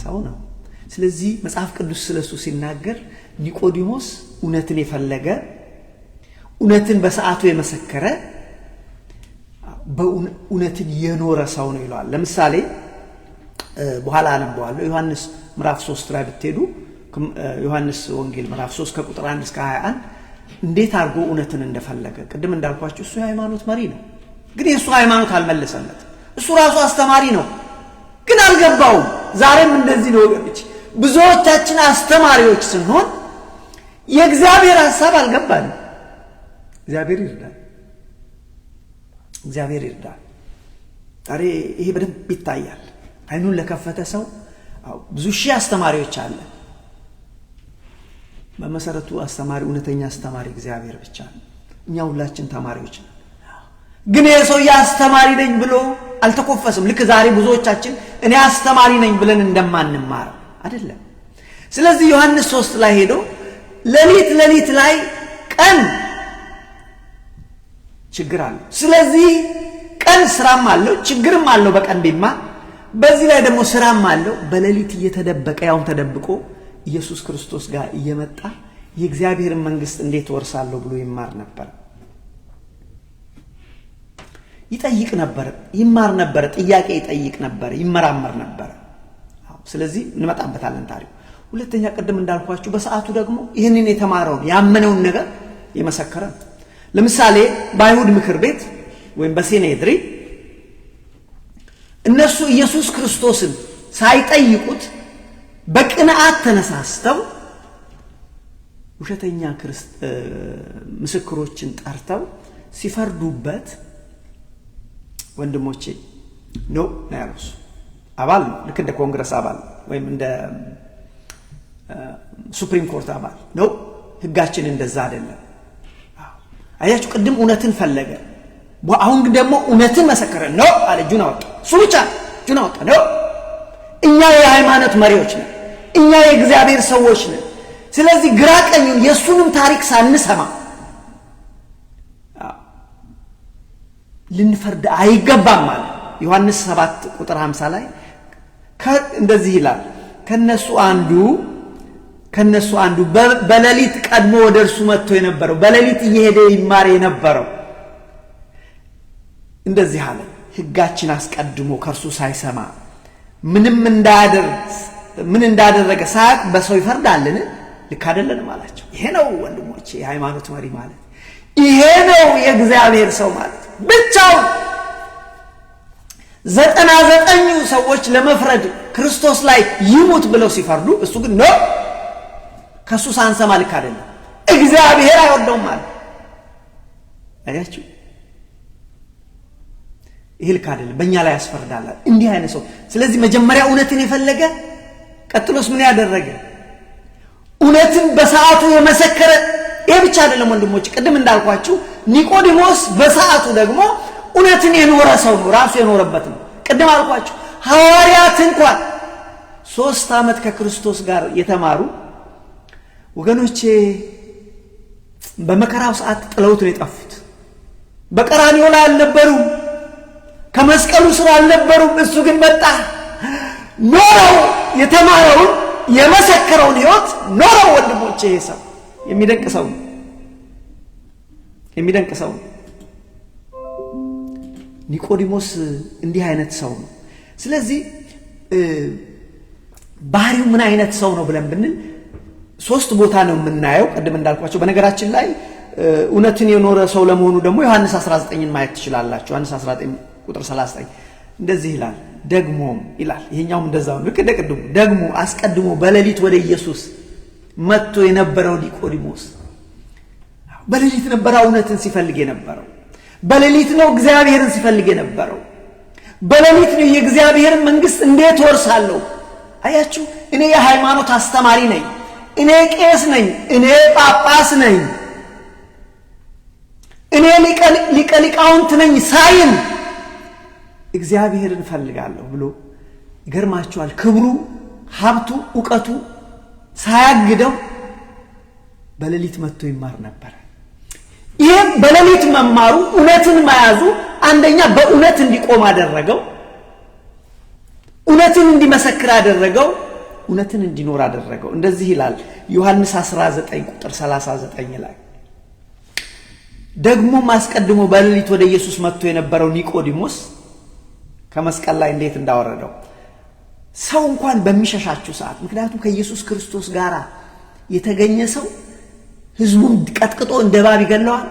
Speaker 1: ሰው ነው። ስለዚህ መጽሐፍ ቅዱስ ስለሱ ሲናገር ኒቆዲሞስ እውነትን የፈለገ፣ እውነትን በሰዓቱ የመሰከረ፣ በእውነትን የኖረ ሰው ነው ይላል። ለምሳሌ በኋላ አነበዋለሁ። ዮሐንስ ምዕራፍ 3 ላይ ብትሄዱ ዮሐንስ ወንጌል ምዕራፍ 3 ከቁጥር 1 እስከ 21 እንዴት አድርጎ እውነትን እንደፈለገ ቅድም እንዳልኳችሁ እሱ የሃይማኖት መሪ ነው። ግን የእሱ ሃይማኖት አልመለሰለትም። እሱ ራሱ አስተማሪ ነው፣ ግን አልገባውም። ዛሬም እንደዚህ ነው ወገኖች። ብዙዎቻችን አስተማሪዎች ስንሆን የእግዚአብሔር ሐሳብ አልገባንም። እግዚአብሔር ይርዳል። እግዚአብሔር ይርዳል። ዛሬ ይሄ በደንብ ይታያል። አይኑን ለከፈተ ሰው ብዙ ሺህ አስተማሪዎች አለ። በመሰረቱ አስተማሪ፣ እውነተኛ አስተማሪ እግዚአብሔር ብቻ ነው። እኛ ሁላችን ተማሪዎች ነን። ግን ይሄ ሰው አስተማሪ ነኝ ብሎ አልተኮፈሰም። ልክ ዛሬ ብዙዎቻችን እኔ አስተማሪ ነኝ ብለን እንደማንማር አይደለም። ስለዚህ ዮሐንስ 3 ላይ ሄዶ ሌሊት ላይ ቀን ችግር አለ። ስለዚህ ቀን ስራም አለው ችግርም አለው በቀን ቢማር፣ በዚህ ላይ ደግሞ ስራም አለው። በሌሊት እየተደበቀ ያውን ተደብቆ ኢየሱስ ክርስቶስ ጋር እየመጣ የእግዚአብሔርን መንግስት እንዴት ወርሳለሁ ብሎ ይማር ነበር፣ ይጠይቅ ነበር፣ ይማር ነበር፣ ጥያቄ ይጠይቅ ነበር፣ ይመራመር ነበር። ስለዚህ እንመጣበታለን ታሪኩ። ሁለተኛ ቅድም እንዳልኳችሁ በሰዓቱ ደግሞ ይህንን የተማረውን ያመነውን ነገር የመሰከረ። ለምሳሌ በአይሁድ ምክር ቤት ወይም በሴኔድሪ እነሱ ኢየሱስ ክርስቶስን ሳይጠይቁት በቅንዓት ተነሳስተው ውሸተኛ ምስክሮችን ጠርተው ሲፈርዱበት ወንድሞቼ ነው ያሉት። አባል ነው፣ ልክ እንደ ኮንግረስ አባል ወይም እንደ ሱፕሪም ኮርት አባል ነው። ህጋችን እንደዛ አይደለም። አያችሁ፣ ቅድም እውነትን ፈለገ፣ አሁን ደግሞ እውነትን መሰከረ ነው አለ። እጁን አወጣ። እሱ ብቻ እጁን አወጣ ነው። እኛ የሃይማኖት መሪዎች ነን፣ እኛ የእግዚአብሔር ሰዎች ነን። ስለዚህ ግራ ቀኙን የሱንም ታሪክ ሳንሰማ ልንፈርድ አይገባም ማለት ዮሐንስ 7 ቁጥር 50 ላይ እንደዚህ ይላል። ከነሱ አንዱ በሌሊት ቀድሞ ወደ እርሱ መጥቶ የነበረው፣ በሌሊት እየሄደ ይማር የነበረው እንደዚህ አለ። ህጋችን አስቀድሞ ከእርሱ ሳይሰማ ምን እንዳደረገ ሳያውቅ በሰው ይፈርዳልን? ልክ አይደለንም አላቸው። ይሄ ነው ወንድሞቼ የሃይማኖት መሪ ማለት፣ ይሄ ነው የእግዚአብሔር ሰው ማለት። ብቻውን 99 ሰዎች ለመፍረድ ክርስቶስ ላይ ይሙት ብለው ሲፈርዱ፣ እሱ ግን ነው ከሱ ሳንሰማ ልክ አይደለም፣ እግዚአብሔር አይወደውም ማለት። አያችሁ፣ ይሄ ልክ አይደለም፣ በእኛ ላይ ያስፈርዳል እንዲህ አይነት ሰው። ስለዚህ መጀመሪያ እውነትን የፈለገ፣ ቀጥሎስ ምን ያደረገ? እውነትን በሰዓቱ የመሰከረ። ይሄ ብቻ አይደለም ወንድሞች፣ ቅድም እንዳልኳችሁ ኒቆዲሞስ በሰዓቱ ደግሞ እውነትን የኖረ ሰው ነው፣ ራሱ የኖረበት ነው። ቅድም አልኳችሁ ሐዋርያት እንኳን 3 ዓመት ከክርስቶስ ጋር የተማሩ ወገኖቼ በመከራው ሰዓት ጥለውት ነው የጠፉት። በቀራንዮ ላይ አልነበሩም፣ ከመስቀሉ ስር አልነበሩም። እሱ ግን መጣ፣ ኖረው የተማረውን የመሰከረውን ህይወት ኖረው። ወንድሞቼ ይሄ ሰው የሚደንቅ ሰው ነው፣ የሚደንቅ ሰው ነው። ኒቆዲሞስ እንዲህ አይነት ሰው ነው። ስለዚህ ባህሪው ምን አይነት ሰው ነው ብለን ብንል ሶስት ቦታ ነው የምናየው። ቀደም እንዳልኳቸው በነገራችን ላይ እውነትን የኖረ ሰው ለመሆኑ ደግሞ ዮሐንስ 19ን ማየት ትችላላችሁ። ዮሐንስ 19 ቁጥር 39 እንደዚህ ይላል። ደግሞም ይላል። ይሄኛውም እንደዛው ልክ እንደቀደሙ ደግሞ አስቀድሞ በሌሊት ወደ ኢየሱስ መጥቶ የነበረው ኒቆዲሞስ በሌሊት ነበር እውነትን ሲፈልግ የነበረው። በሌሊት ነው እግዚአብሔርን ሲፈልግ የነበረው። በሌሊት ነው የእግዚአብሔርን መንግስት እንዴት ወርሳለሁ። አያችሁ፣ እኔ የሃይማኖት አስተማሪ ነኝ፣ እኔ ቄስ ነኝ፣ እኔ ጳጳስ ነኝ፣ እኔ ሊቀ ሊቃውንት ነኝ ሳይል እግዚአብሔርን ፈልጋለሁ ብሎ ይገርማችኋል። ክብሩ፣ ሀብቱ፣ ዕውቀቱ ሳያግደው በሌሊት መጥቶ ይማር ነበር። ይሄም በሌሊት መማሩ እውነትን መያዙ አንደኛ በእውነት እንዲቆም አደረገው፣ እውነትን እንዲመሰክር አደረገው፣ እውነትን እንዲኖር አደረገው። እንደዚህ ይላል ዮሐንስ 19 ቁጥር 39 ላይ ደግሞ አስቀድሞ በሌሊት ወደ ኢየሱስ መጥቶ የነበረው ኒቆዲሞስ ከመስቀል ላይ እንዴት እንዳወረደው ሰው እንኳን በሚሸሻችሁ ሰዓት፣ ምክንያቱም ከኢየሱስ ክርስቶስ ጋር የተገኘ ሰው ህዝቡን ቀጥቅጦ እንደ እባብ ይገለዋል፣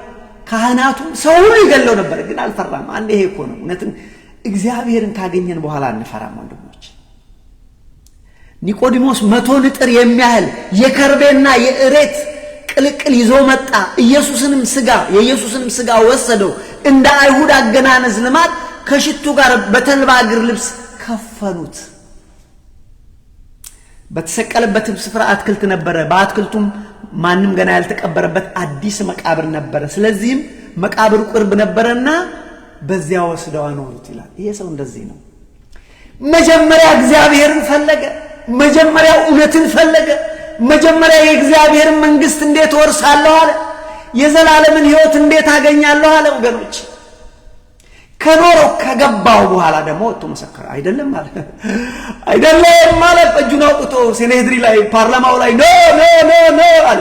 Speaker 1: ካህናቱም ሰው ሁሉ ይገለው ነበር፣ ግን አልፈራም። አንዴ ይሄ እኮ ነው እውነትን እግዚአብሔርን ካገኘን በኋላ አንፈራም ወንድሞች። ኒቆዲሞስ 100 ንጥር የሚያህል የከርቤና የእሬት ቅልቅል ይዞ መጣ። የኢየሱስንም ስጋ ወሰደው። እንደ አይሁድ አገናነዝ ልማድ ከሽቱ ጋር በተልባ እግር ልብስ ከፈኑት። በተሰቀለበትም ስፍራ አትክልት ነበረ፣ በአትክልቱም ማንም ገና ያልተቀበረበት አዲስ መቃብር ነበረ። ስለዚህም መቃብሩ ቅርብ ነበረና በዚያ ወስደው አኖሩት ይላል። ይሄ ሰው እንደዚህ ነው። መጀመሪያ እግዚአብሔርን ፈለገ፣ መጀመሪያ እውነትን ፈለገ፣ መጀመሪያ የእግዚአብሔርን መንግስት እንዴት ወርሳለሁ አለ፣ የዘላለምን ሕይወት እንዴት አገኛለሁ አለ። ወገኖች ከኖረው ከገባው በኋላ ደግሞ ወጥቶ መሰከረ። አይደለም ማለት እጁን አውጥቶ ሴኔድሪ ላይ ፓርላማው ላይ ኖ አለ።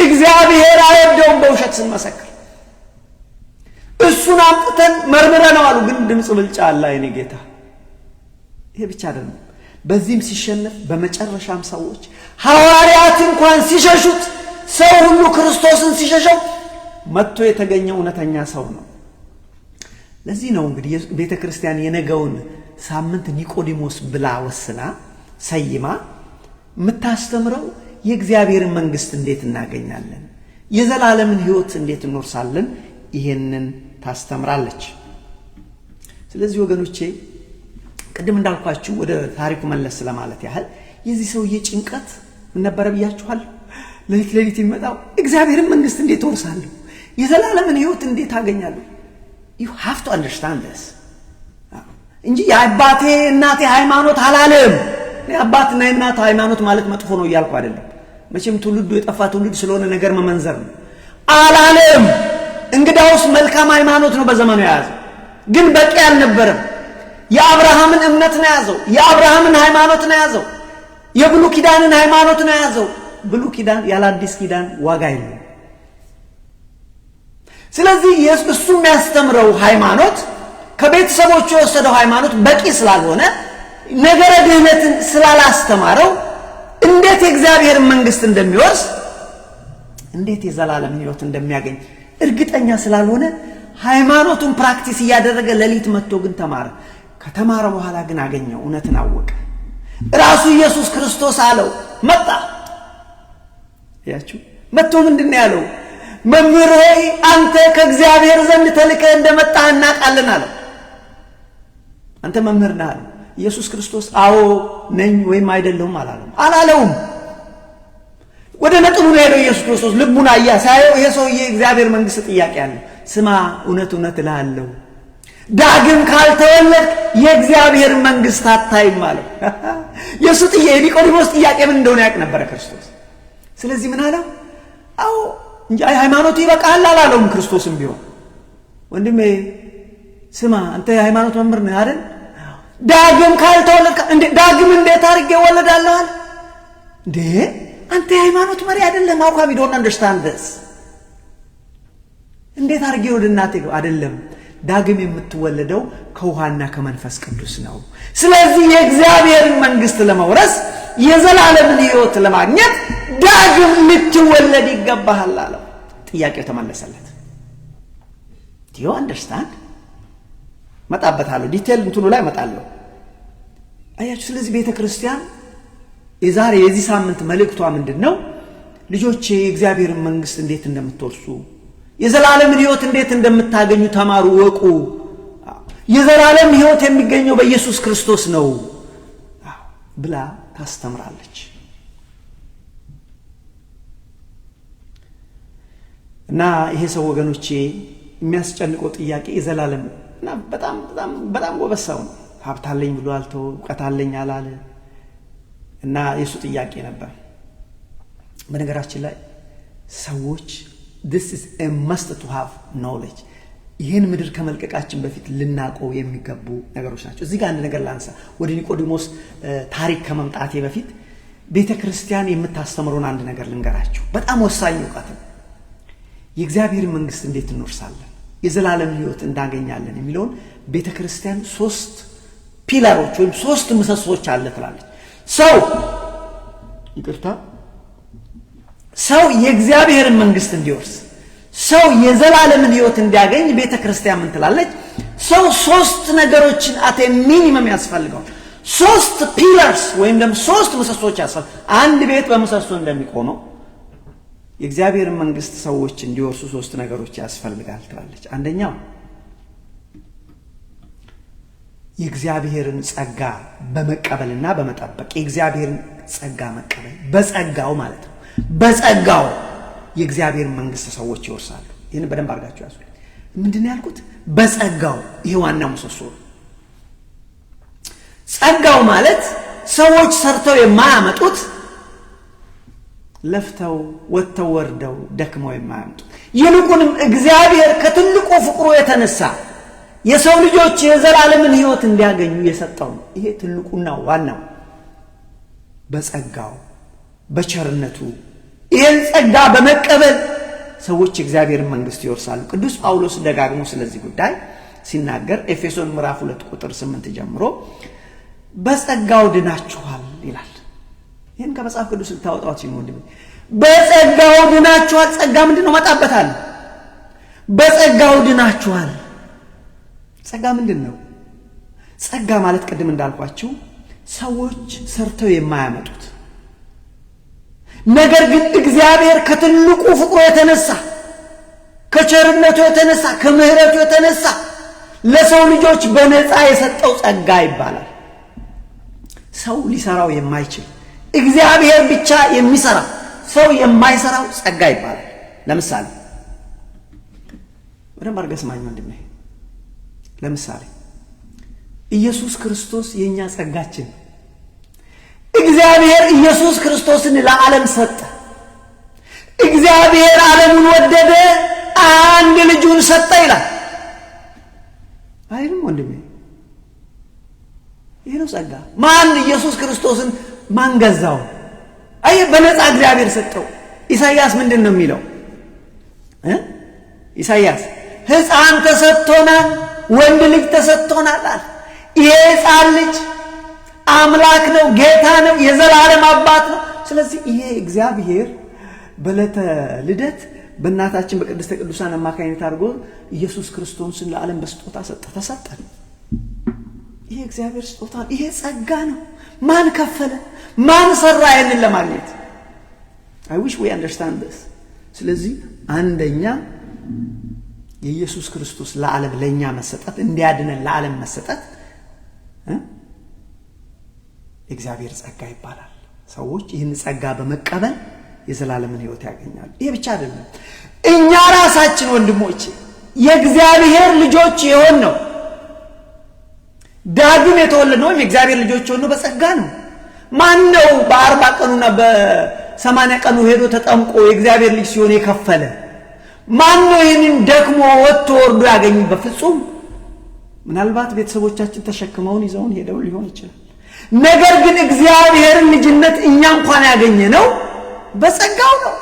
Speaker 1: እግዚአብሔር አይወደውም በውሸት ስንመሰክር። እሱን አምጥተን መርምረነው አሉ፣ ግን ድምፅ ብልጫ አለ። አይኔ ጌታ ይሄ ብቻ አይደለም። በዚህም ሲሸነፍ በመጨረሻም ሰዎች ሐዋርያት እንኳን ሲሸሹት፣ ሰው ሁሉ ክርስቶስን ሲሸሸው መጥቶ የተገኘው እውነተኛ ሰው ነው። ለዚህ ነው እንግዲህ ቤተ ክርስቲያን የነገውን ሳምንት ኒቆዲሞስ ብላ ወስና ሰይማ የምታስተምረው የእግዚአብሔርን መንግስት እንዴት እናገኛለን፣ የዘላለምን ሕይወት እንዴት እንወርሳለን፣ ይሄንን ታስተምራለች። ስለዚህ ወገኖቼ ቅድም እንዳልኳችሁ ወደ ታሪኩ መለስ ለማለት ያህል የዚህ ሰውዬ ጭንቀት ምን ነበር ብያችኋል? ሌሊት የሚመጣው እግዚአብሔርን መንግስት እንዴት ወርሳለሁ፣ የዘላለምን ሕይወት እንዴት አገኛለሁ። you have to understand this እንጂ የአባቴ እናቴ ሃይማኖት አላለም። የአባትና የእናት ሃይማኖት ማለት መጥፎ ነው እያልኩ አይደለም። መቼም ትውልዱ የጠፋ ትውልድ ስለሆነ ነገር መመንዘር ነው አላለም። እንግዳውስ መልካም ሃይማኖት ነው በዘመኑ የያዘው፣ ግን በቂ አልነበረም። የአብርሃምን እምነት ነው ያዘው፣ የአብርሃምን ሃይማኖት ነው ያዘው፣ የብሉይ ኪዳንን ሃይማኖት ነው ያዘው። ብሉይ ኪዳን ያለ አዲስ ኪዳን ዋጋ የለውም። ስለዚህ እሱ የሚያስተምረው ሃይማኖት ከቤተሰቦቹ የወሰደው ሃይማኖት በቂ ስላልሆነ ነገረ ድህነትን ስላላስተማረው እንዴት የእግዚአብሔር መንግስት እንደሚወርስ እንዴት የዘላለም ሕይወት እንደሚያገኝ እርግጠኛ ስላልሆነ ሃይማኖቱን ፕራክቲስ እያደረገ ሌሊት መጥቶ ግን ተማረ። ከተማረ በኋላ ግን አገኘው፣ እውነትን አወቀ። ራሱ ኢየሱስ ክርስቶስ አለው መጣ። ያችሁ መጥቶ ምንድነው ያለው? መምህር ሆይ አንተ ከእግዚአብሔር ዘንድ ተልከህ እንደመጣህ እናውቃለን አለው። አንተ መምህር ነህ አለው። ኢየሱስ ክርስቶስ አዎ ነኝ ወይም አይደለሁም አላለውም። ወደ ነጥቡ ነው ሄደው ኢየሱስ ክርስቶስ ልቡን አያሳየው። ይሄ ሰውዬ እግዚአብሔር መንግስት ጥያቄ አለ። ስማ እውነት እልሃለሁ ዳግም ካልተወለድክ የእግዚአብሔር መንግስት አታይም አለው። የኒቆዲሞስ ጥያቄ ምን እንደሆነ ያውቅ ነበረ ክርስቶስ። ስለዚህ ምን አለው? አዎ እንጂ ሃይማኖቱ ይበቃል አላለውም። ክርስቶስም ቢሆን ወንድሜ ስማ አንተ የሃይማኖት መምህር ነህ አይደል? ዳግም ካልተወለድክ ዳግም እንዴት አድርጌ እወለዳለሁ አለ። እንዴ አንተ የሃይማኖት መሪ አይደለም? how come you don't understand this? እንዴት አድርጌ ወደ እናቴ አይደለም ዳግም የምትወለደው ከውሃና ከመንፈስ ቅዱስ ነው። ስለዚህ የእግዚአብሔርን መንግስት ለመውረስ የዘላለምን ሕይወት ለማግኘት ዳግም ልትወለድ ይገባሃል አለው። ጥያቄው ተመለሰለት። Do you understand? መጣበታለሁ ዲቴል እንትኑ ላይ መጣለሁ። አያችሁ። ስለዚህ ቤተክርስቲያን የዚህ ሳምንት መልእክቷ ምንድነው? ልጆቼ የእግዚአብሔርን መንግስት እንዴት እንደምትወርሱ የዘላለምን ሕይወት እንዴት እንደምታገኙ ተማሩ፣ ወቁ። የዘላለም ሕይወት የሚገኘው በኢየሱስ ክርስቶስ ነው ብላ ታስተምራለች። እና ይሄ ሰው ወገኖቼ የሚያስጨንቀው ጥያቄ የዘላለም እና በጣም በጣም በጣም ወበሳው ነው። ሀብታለኝ ብሎ አልተው፣ ዕውቀታለኝ አላለ። እና የሱ ጥያቄ ነበር። በነገራችን ላይ ሰዎች this is a must to have knowledge ይሄን ምድር ከመልቀቃችን በፊት ልናቀው የሚገቡ ነገሮች ናቸው። እዚህ ጋር አንድ ነገር ላንሳ። ወደ ኒቆዲሞስ ታሪክ ከመምጣቴ በፊት ቤተክርስቲያን የምታስተምሩን አንድ ነገር ልንገራችሁ። በጣም ወሳኝ ዕውቀት ነው። የእግዚአብሔር መንግስት እንዴት እንወርሳለን፣ የዘላለም ሕይወት እንዳገኛለን የሚለውን ቤተክርስቲያን 3 ፒላሮች ወይም 3 ምሰሶች አለ ትላለች። ሰው የእግዚአብሔርን መንግስት እንዲወርስ፣ ሰው የዘላለምን ሕይወት እንዲያገኝ ቤተክርስቲያን ምን ትላለች? ሰው 3 ነገሮችን አተ ሚኒመም ያስፈልገዋል። 3 ፒለርስ ወይም ደግሞ 3 ምሰሶች ያስፈልጋል። አንድ ቤት በምሰሶ እንደሚቆመው የእግዚአብሔርን መንግስት ሰዎች እንዲወርሱ 3 ነገሮች ያስፈልጋል ትላለች። አንደኛው የእግዚአብሔርን ጸጋ በመቀበልና በመጠበቅ። የእግዚአብሔርን ጸጋ መቀበል በጸጋው ማለት ነው። በጸጋው የእግዚአብሔር መንግስት ሰዎች ይወርሳሉ። ይሄን በደንብ አድርጋችሁ ያዙ። ምንድነው ያልኩት? በጸጋው። ይሄ ዋናው ምሰሶ ነው። ጸጋው ማለት ሰዎች ሰርተው የማያመጡት፣ ለፍተው ወጥተው ወርደው ደክመው የማያመጡት፣ ይልቁንም እግዚአብሔር ከትልቁ ፍቅሩ የተነሳ የሰው ልጆች የዘላለምን ሕይወት እንዲያገኙ የሰጠው ነው። ይሄ ትልቁና ዋናው በጸጋው በቸርነቱ ይሄን ጸጋ በመቀበል ሰዎች የእግዚአብሔርን መንግስት ይወርሳሉ። ቅዱስ ጳውሎስ ደጋግሞ ስለዚህ ጉዳይ ሲናገር ኤፌሶን ምዕራፍ 2 ቁጥር 8 ጀምሮ በጸጋው ድናችኋል ይላል። ይሄን ከመጽሐፍ ቅዱስ ልታወጣው ሲሆን ወንድም በጸጋው ድናችኋል። ጸጋ ምንድነው? መጣበታል። በጸጋው ድናችኋል። ጸጋ ምንድነው? ጸጋ ማለት ቅድም እንዳልኳችሁ ሰዎች ሰርተው የማያመጡት ነገር ግን እግዚአብሔር ከትልቁ ፍቅሩ የተነሳ ከቸርነቱ የተነሳ ከምህረቱ የተነሳ ለሰው ልጆች በነፃ የሰጠው ጸጋ ይባላል። ሰው ሊሰራው የማይችል እግዚአብሔር ብቻ የሚሰራ ሰው የማይሰራው ጸጋ ይባላል። ለምሳሌ በደንብ አድርገህ ስማኝ ወንድሜ። ለምሳሌ ኢየሱስ ክርስቶስ የኛ ጸጋችን። እግዚአብሔር ኢየሱስ ክርስቶስን ለዓለም ሰጠ። እግዚአብሔር ዓለሙን ወደደ፣ አንድ ልጁን ሰጠ ይላል አይደል ወንድሜ? ይሄ ነው ጸጋ። ማን ኢየሱስ ክርስቶስን ማን ገዛው? አይ በነፃ እግዚአብሔር ሰጠው። ኢሳይያስ ምንድነው የሚለው? ኢሳይያስ ሕፃን ተሰጥቶናል፣ ወንድ ልጅ ተሰጥቶናል አለ። ይሄ ሕፃን ልጅ አምላክ ነው፣ ጌታ ነው፣ የዘላለም አባት ነው። ስለዚህ ይሄ እግዚአብሔር በዕለተ ልደት በእናታችን በቅድስተ ቅዱሳን አማካኝነት አድርጎ ኢየሱስ ክርስቶስን ለዓለም በስጦታ ተሰጠን። ይሄ እግዚአብሔር ስጦታ፣ ይሄ ጸጋ ነው። ማን ከፈለ? ማን ሰራ ይሄንን ለማግኘት? I wish we understand this። ስለዚህ አንደኛ የኢየሱስ ክርስቶስ ለዓለም ለኛ መሰጠት፣ እንዲያድነን ለዓለም መሰጠት እግዚአብሔር ጸጋ ይባላል። ሰዎች ይህን ጸጋ በመቀበል የዘላለምን ሕይወት ያገኛሉ። ይሄ ብቻ አይደለም። እኛ ራሳችን ወንድሞቼ የእግዚአብሔር ልጆች የሆን ነው። ዳግም የተወለድነው የእግዚአብሔር ልጆች የሆን ነው በጸጋ ነው። ማን ነው በ40 ቀኑና በ80 ቀኑ ሄዶ ተጠምቆ የእግዚአብሔር ልጅ ሲሆን የከፈለ? ማን ነው ይህንን ደክሞ ወጥቶ ወርዶ ያገኝ? በፍጹም። ምናልባት ቤተሰቦቻችን ተሸክመውን ይዘውን ሄደው ሊሆን ይችላል። ነገር ግን እግዚአብሔርን ልጅነት እኛ እንኳን ያገኘ ነው በጸጋው ነው።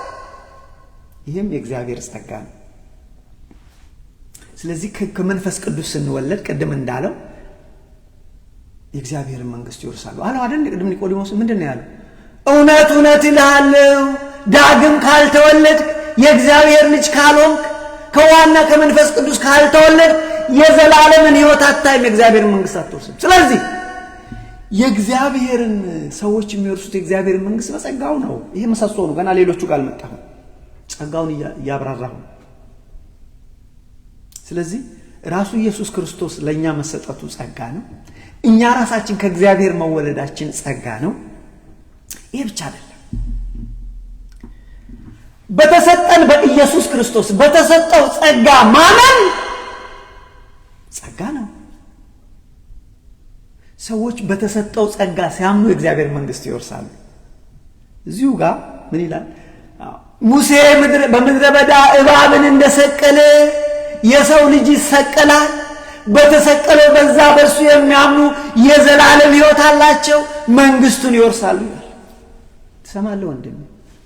Speaker 1: ይሄም የእግዚአብሔር ጸጋ ነው። ስለዚህ ከመንፈስ ቅዱስ ስንወለድ ቀደም እንዳለው የእግዚአብሔር መንግስት ይወርሳሉ አለው አይደል? ቀደም ኒቆዲሞስ ምንድነው ያለው? እውነት እውነት እልሃለሁ ዳግም ካልተወለድ የእግዚአብሔር ልጅ ካልሆንክ ከዋና ከመንፈስ ቅዱስ ካልተወለድ የዘላለምን ሕይወት አታይም፣ የእግዚአብሔር መንግስት አትወርስም። ስለዚህ የእግዚአብሔርን ሰዎች የሚወርሱት የእግዚአብሔር መንግስት በጸጋው ነው። ይሄ መሰሶ ነው። ገና ሌሎቹ ጋር አልመጣም። ጸጋውን ያብራራሁ። ስለዚህ ራሱ ኢየሱስ ክርስቶስ ለኛ መሰጠቱ ጸጋ ነው። እኛ ራሳችን ከእግዚአብሔር መወለዳችን ጸጋ ነው። ይሄ ብቻ አይደለም። በተሰጠን በኢየሱስ ክርስቶስ በተሰጠው ጸጋ ማመን ጸጋ ነው። ሰዎች በተሰጠው ጸጋ ሲያምኑ የእግዚአብሔር መንግስት ይወርሳሉ። እዚሁ ጋር ምን ይላል? ሙሴ በምድረ በዳ እባብን እንደሰቀለ የሰው ልጅ ይሰቀላል፣ በተሰቀለው በዛ በእርሱ የሚያምኑ የዘላለም ሕይወት አላቸው፣ መንግስቱን ይወርሳሉ ይላል። ትሰማለህ ወንድም?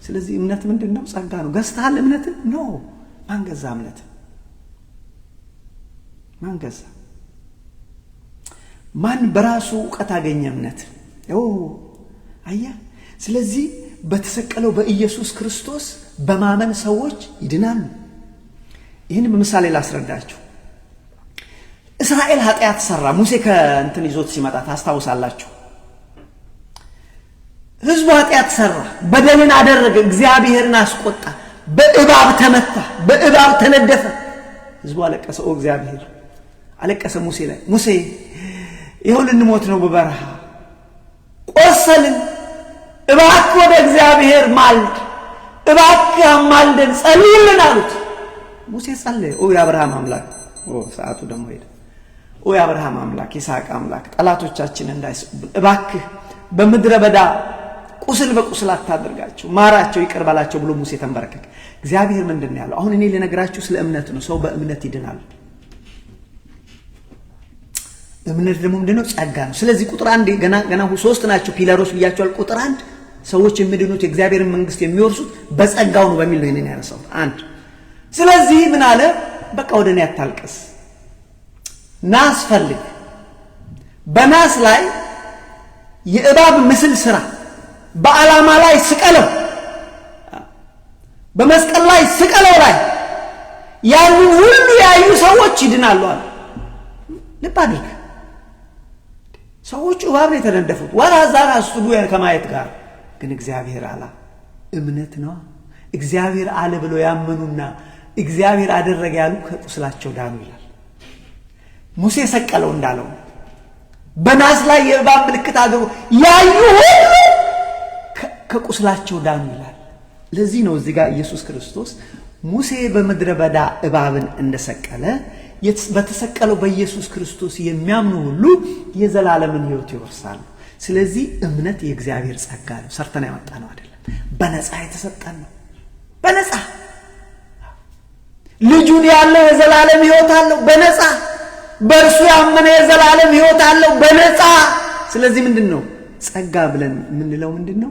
Speaker 1: ስለዚህ እምነት ምንድነው? ጸጋ ነው። ገዝተሃል እምነትን? ነው። ማን ገዛ እምነትን? ማን ገዛ? ማን በራሱ ዕውቀት አገኘ እምነት? አየህ። ስለዚህ በተሰቀለው በኢየሱስ ክርስቶስ በማመን ሰዎች ይድናሉ። ይህን በምሳሌ ላስረዳችሁ። እስራኤል ኃጢአት ሰራ። ሙሴ ከእንትን ይዞት ሲመጣ ታስታውሳላችሁ። ህዝቡ ኃጢአት ሰራ፣ በደልን አደረገ፣ እግዚአብሔርን አስቆጣ፣ በእባብ ተመታ፣ በእባብ ተነደፈ። ህዝቡ አለቀሰ። እግዚአብሔር አለቀሰ ሙሴ ላይ። ሙሴ ይኸው ልንሞት ነው፣ በበረሃ ቆሰልን፣ እባክህ ወደ እግዚአብሔር ማልድ፣ እባክህ አማልደን፣ ጸልይልን አሉት። ሙሴ ጸለየ። የአብርሃም አምላክ ሰዓቱ ደግሞ ሄደ። የአብርሃም አምላክ ይስሐቅ አምላክ ጠላቶቻችን እንዳይስቁብን እባክህ በምድረ በዳ ቁስል በቁስል አታድርጋቸው፣ ማራቸው፣ ይቅር በላቸው ብሎ ሙሴ ተንበረከከ። እግዚአብሔር ምንድነው ያለው? አሁን እኔ ልነግራችሁ ስለ እምነት ነው። ሰው በእምነት ይድናል። እምነት ደግሞ ምንድነው? ጸጋ ነው። ስለዚህ ቁጥር 1 ገና 3 ናቸው ፒለሮች ብያቸዋል። ቁጥር 1 ሰዎች የሚድኑት የእግዚአብሔርን መንግስት የሚወርሱት በጸጋው ነው በሚል ነው ይሄንን ያነሳው። 1 ስለዚህ ምን አለ? በቃ ወደ እኔ አታልቅስ፣ ናስ ፈልግ፣ በናስ ላይ የእባብ ምስል ስራ፣ በዓላማ ላይ ስቀለው፣ በመስቀል ላይ ስቀለው፣ ላይ ያንን ሁሉ ያዩ ሰዎች ይድናሉ አለ። ልብ አድርግ። ሰዎቹ እባብ ነው የተነደፉት፣ ወራዛራ አስዱ ከማየት ጋር ግን እግዚአብሔር አላ እምነት ነው። እግዚአብሔር አለ ብለው ያመኑና እግዚአብሔር አደረገ ያሉ ከቁስላቸው ዳኑ ይላል። ሙሴ ሰቀለው እንዳለው በናስ ላይ የእባብ ምልክት አድርጎ ያዩ ሁሉ ከቁስላቸው ዳኑ ይላል። ለዚህ ነው እዚህ ጋር ኢየሱስ ክርስቶስ ሙሴ በምድረ በዳ እባብን እንደሰቀለ በተሰቀለው በኢየሱስ ክርስቶስ የሚያምኑ ሁሉ የዘላለምን ሕይወት ይወርሳሉ። ስለዚህ እምነት የእግዚአብሔር ጸጋ ነው። ሰርተን ያመጣ ነው አይደለም፣ በነፃ የተሰጠን ነው። በነፃ ልጁን ያለው የዘላለም ሕይወት አለው በነፃ። በእርሱ ያመነ የዘላለም ሕይወት አለው በነፃ። ስለዚህ ምንድነው ጸጋ ብለን የምንለው? ምንድነው?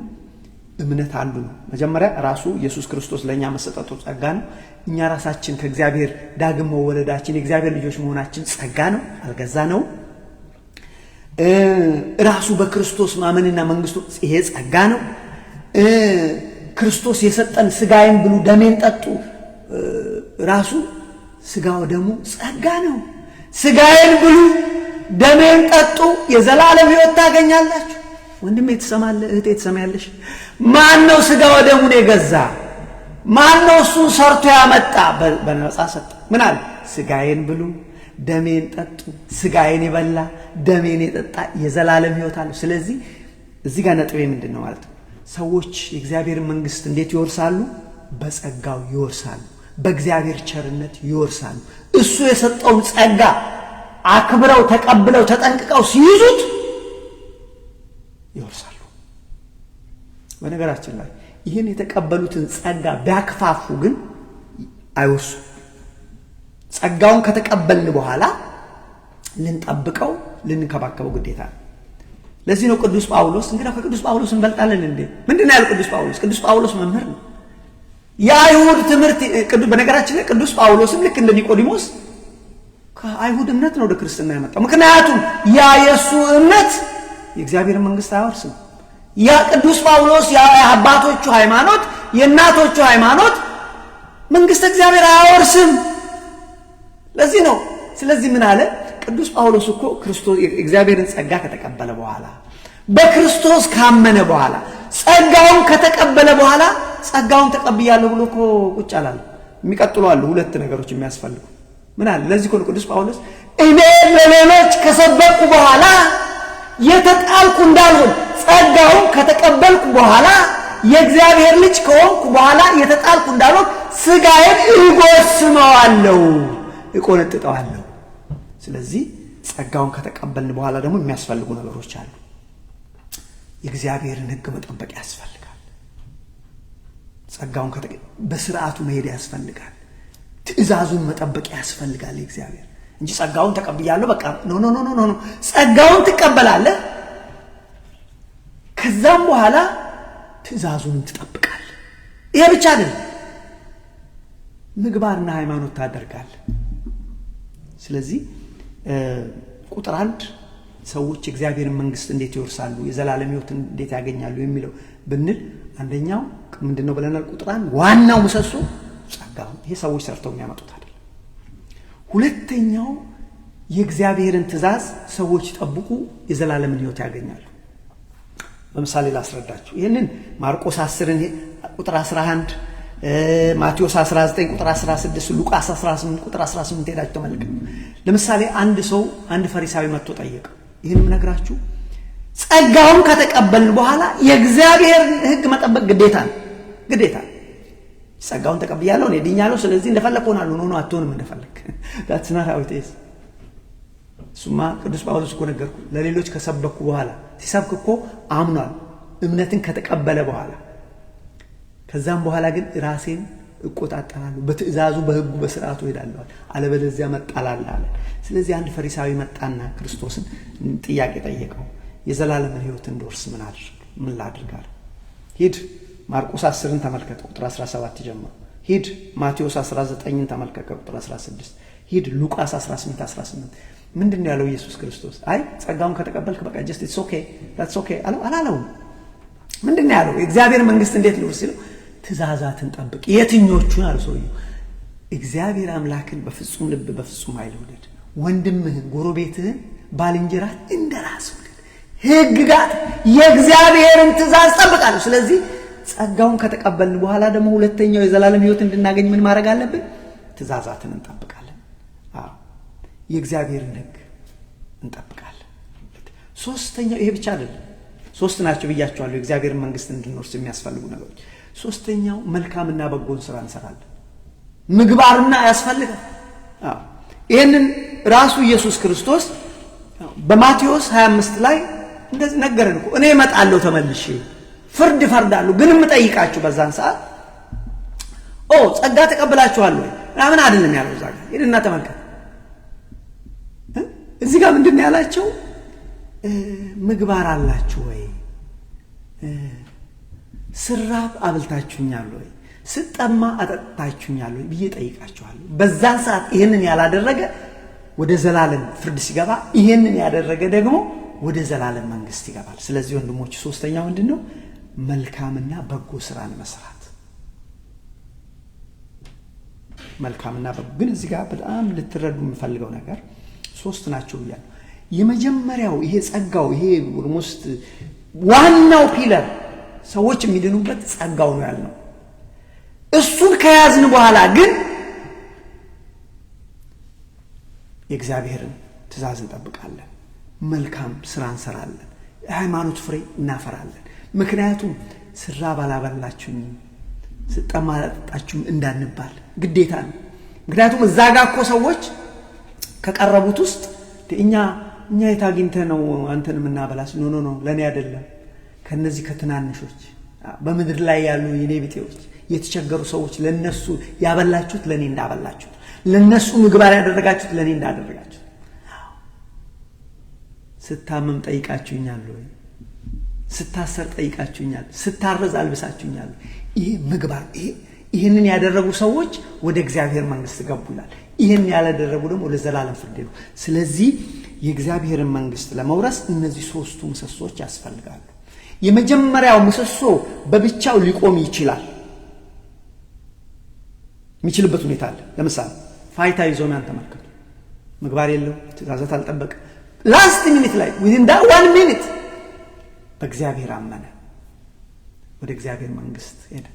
Speaker 1: እምነት አንዱ ነው። መጀመሪያ ራሱ ኢየሱስ ክርስቶስ ለኛ መሰጠቱ ጸጋ ነው። እኛ ራሳችን ከእግዚአብሔር ዳግም መወለዳችን የእግዚአብሔር ልጆች መሆናችን ጸጋ ነው፣ አልገዛ ነው። ራሱ በክርስቶስ ማመንና መንግስቱ ይሄ ጸጋ ነው። ክርስቶስ የሰጠን ስጋዬን ብሉ ደሜን ጠጡ ራሱ ስጋው ደሙ ጸጋ ነው። ስጋዬን ብሉ ደሜን ጠጡ የዘላለም ሕይወት ታገኛላችሁ። ወንድሜ ትሰማለህ? እህቴ ትሰማያለሽ? ማን ነው ስጋው ደሙን የገዛ? ማን ነው እሱን ሰርቶ ያመጣ? በነፃ ሰጠ። ምን አለ? ስጋዬን ብሉ ደሜን ጠጡ። ስጋዬን የበላ ደሜን የጠጣ የዘላለም ሕይወት አለው። ስለዚህ እዚህ ጋር ነጥቤ ምንድነው ማለት ነው? ሰዎች የእግዚአብሔር መንግስት እንዴት ይወርሳሉ? በጸጋው ይወርሳሉ፣ በእግዚአብሔር ቸርነት ይወርሳሉ። እሱ የሰጠውን ጸጋ አክብረው ተቀብለው ተጠንቅቀው ሲይዙት ይወርሳሉ። በነገራችን ላይ ይህን የተቀበሉትን ጸጋ ቢያክፋፉ ግን አይወርሱም። ጸጋውን ከተቀበልን በኋላ ልንጠብቀው ልንከባከበው ግዴታ ነው። ለዚህ ነው ቅዱስ ጳውሎስ እንግዲህ ከቅዱስ ጳውሎስ እንበልጣለን እንዴ? ምንድነው ያለው ቅዱስ ጳውሎስ? ቅዱስ ጳውሎስ መምህር ነው። የአይሁድ ትምህርት በነገራችን ላይ ቅዱስ ጳውሎስም ልክ እንደ ኒቆዲሞስ ከአይሁድ እምነት ነው ወደ ክርስትና የመጣው። ምክንያቱም ያ የሱ እምነት የእግዚአብሔር መንግስት አያወርስም። ያ ቅዱስ ጳውሎስ የአባቶቹ ሃይማኖት የእናቶቹ ሃይማኖት መንግስት እግዚአብሔር አያወርስም። ለዚህ ነው። ስለዚህ ምን አለ ቅዱስ ጳውሎስ እኮ ክርስቶስ እግዚአብሔርን ጸጋ ከተቀበለ በኋላ በክርስቶስ ካመነ በኋላ ጸጋውን ከተቀበለ በኋላ ጸጋውን ተቀብያለሁ ብሎ እኮ ቁጭ አላለ። የሚቀጥሉ አሉ ሁለት ነገሮች የሚያስፈልጉ ምን አለ። ለዚህ እኮ ቅዱስ ጳውሎስ እኔ ለሌሎች ከሰበኩ በኋላ የተጣልኩ እንዳልሆን ጸጋውን ከተቀበልኩ በኋላ የእግዚአብሔር ልጅ ከሆንኩ በኋላ የተጣልኩ እንዳልሆን ስጋዬን እጎስመዋለሁ፣ እቆነጥጠዋለሁ። ስለዚህ ጸጋውን ከተቀበልን በኋላ ደግሞ የሚያስፈልጉ ነገሮች አሉ። የእግዚአብሔርን ሕግ መጠበቅ ያስፈልጋል። ጸጋውን በስርዓቱ መሄድ ያስፈልጋል። ትእዛዙን መጠበቅ ያስፈልጋል የእግዚአብሔር እንጂ ጸጋውን ተቀብያለሁ በቃ ኖ ጸጋውን ትቀበላለህ። ከዛም በኋላ ትእዛዙን ትጠብቃለህ። ይሄ ብቻ አይደለም፣ ምግባርና ሃይማኖት ታደርጋለህ። ስለዚህ ቁጥር 1 ሰዎች የእግዚአብሔርን መንግስት እንዴት ይወርሳሉ፣ የዘላለም ሕይወትን እንዴት ያገኛሉ የሚለው ብንል አንደኛው ምንድነው ብለናል? ቁጥር 1 ዋናው ምሰሶ ጸጋው። ይሄ ሰዎች ሰርተው የሚያመጡት አይደለም። ሁለተኛው የእግዚአብሔርን ትእዛዝ ሰዎች ጠብቁ የዘላለምን ሕይወት ያገኛሉ። በምሳሌ ላስረዳችሁ። ይሄንን ማርቆስ 10 ቁጥር 11፣ ማቴዎስ 19 ቁጥር 16፣ ሉቃስ 18 ቁጥር 18 ሄዳችሁ ተመልከቱ። ለምሳሌ አንድ ፈሪሳዊ መጥቶ ጠየቀ። ይሄንም ነግራችሁ ጸጋውን ከተቀበልን በኋላ የእግዚአብሔርን ሕግ መጠበቅ ግዴታ ነው። ጸጋውን ተቀብያለሁ እኔ ድኛለሁ፣ ስለዚህ እንደፈለክ ሆናለሁ። ኖ አትሆንም እንደፈለክ። that's not how it is። ሱማ ቅዱስ ጳውሎስ እኮ ነገርኩ ለሌሎች ከሰበኩ በኋላ ሲሰብክ እኮ አምኗል እምነትን ከተቀበለ በኋላ። ከዛም በኋላ ግን ራሴን እቆጣጠራለሁ፣ በትእዛዙ በሕጉ በስርዓቱ ሄዳለሁ፣ አለበለዚያ መጣላለሁ አለ። ስለዚህ አንድ ፈሪሳዊ መጣና ክርስቶስን ጥያቄ ጠየቀው። የዘላለምን ሕይወት እንድወርስ ምን ላድርጋለሁ? ሂድ ማርቆስ 10ን ተመልከተ ቁጥር 17 ጀምሮ። ሂድ ማቴዎስ 19ን ተመልከተ ቁጥር 16። ሂድ ሉቃስ 18 ምንድነው ያለው ኢየሱስ ክርስቶስ? አይ ጸጋውን ከተቀበልክ በቃ just it's okay that's okay አላለውም። ምንድነው ያለው? የእግዚአብሔር መንግስት እንዴት ልውርስ ሲለው ትእዛዛትን ጠብቅ። የትኞቹን አለ ሰውየው? እግዚአብሔር አምላክን በፍጹም ልብ በፍጹም ኃይል ውደድ፣ ወንድምህን ጎረቤትህን ባልንጀራህን እንደራስህ ውደድ። ሕግጋት የእግዚአብሔርን ትእዛዝ ጠብቃለሁ። ስለዚህ ጸጋውን ከተቀበልን በኋላ ደግሞ ሁለተኛው የዘላለም ሕይወት እንድናገኝ ምን ማድረግ አለብን? ትእዛዛትን እንጠብቃለን። የእግዚአብሔርን ሕግ እንጠብቃለን። ሶስተኛው ይሄ ብቻ አይደለም። ሶስት ናቸው ብያቸዋለሁ የእግዚአብሔርን መንግስት እንድንወርስ የሚያስፈልጉ ነገሮች። ሶስተኛው መልካምና በጎን ስራ እንሰራለን። ምግባርና ያስፈልጋል። ይሄንን ራሱ ኢየሱስ ክርስቶስ በማቴዎስ 25 ላይ እንደዚህ ነገረን እኮ እኔ እመጣለሁ ተመልሼ ፍርድ እፈርዳለሁ፣ ግን የምጠይቃችሁ በዛን ሰዓት ጸጋ ተቀብላችኋል ወይ ምናምን አይደለም ያለው። እዛ ጋር ሄድና ተመልከት። እዚህ ጋር ምንድን ነው ያላቸው? ምግባር አላችሁ ወይ? ስራብ አብልታችሁኛል ወይ? ስጠማ አጠጥታችሁኛል ወይ ብዬ ጠይቃችኋለሁ። በዛን ሰዓት ይሄንን ያላደረገ ወደ ዘላለም ፍርድ ሲገባ፣ ይሄንን ያደረገ ደግሞ ወደ ዘላለም መንግስት ይገባል። ስለዚህ ወንድሞች ሶስተኛው ምንድነው? መልካምና በጎ ስራን መስራት። መልካምና በጎ ግን እዚህ ጋር በጣም ልትረዱ የምፈልገው ነገር ሶስት ናቸው ብያለሁ። የመጀመሪያው ይሄ ጸጋው፣ ይሄ ኦልሞስት ዋናው ፒለር ሰዎች የሚድኑበት ጸጋው ነው ያልነው። እሱን ከያዝን በኋላ ግን የእግዚአብሔርን ትእዛዝ እንጠብቃለን፣ መልካም ስራ እንሰራለን፣ የሃይማኖት ፍሬ እናፈራለን። ምክንያቱም ስራብ አላበላችሁኝም፣ ስጠማ አላጠጣችሁም እንዳንባል ግዴታ ነው። ምክንያቱም እዛ ጋር እኮ ሰዎች ከቀረቡት ውስጥ እኛ የት አግኝተህ ነው አንተን የምናበላስ? ኖ ለእኔ አይደለም፣ ከነዚህ ከትናንሾች በምድር ላይ ያሉ የኔ ቢጤዎች የተቸገሩ ሰዎች ለነሱ ያበላችሁት ለኔ እንዳበላችሁት፣ ለነሱ ምግባር ያደረጋችሁት ለኔ እንዳደረጋችሁት። ስታመም ጠይቃችሁኛል ወይ? ስታሰር ጠይቃችሁኛል? ስታረዝ አልብሳችሁኛል? ይሄ ምግባር፣ ይሄንን ያደረጉ ሰዎች ወደ እግዚአብሔር መንግስት ገቡ ይላል። ይሄን ያላደረጉ ደግሞ ለዘላለም ፍርድ ነው። ስለዚህ የእግዚአብሔርን መንግስት ለመውረስ እነዚህ ሶስቱ ምሰሶች ያስፈልጋሉ። የመጀመሪያው ምሰሶ በብቻው ሊቆም ይችላል። የሚችልበት ሁኔታ አለ። ለምሳሌ ፋይታ ይዞናን ተመልከቱ። ምግባር የለው፣ ትእዛዛት አልጠበቀ። ላስት ሚኒት ላይ within that 1 minute በእግዚአብሔር አመነ፣ ወደ እግዚአብሔር መንግስት ሄደ።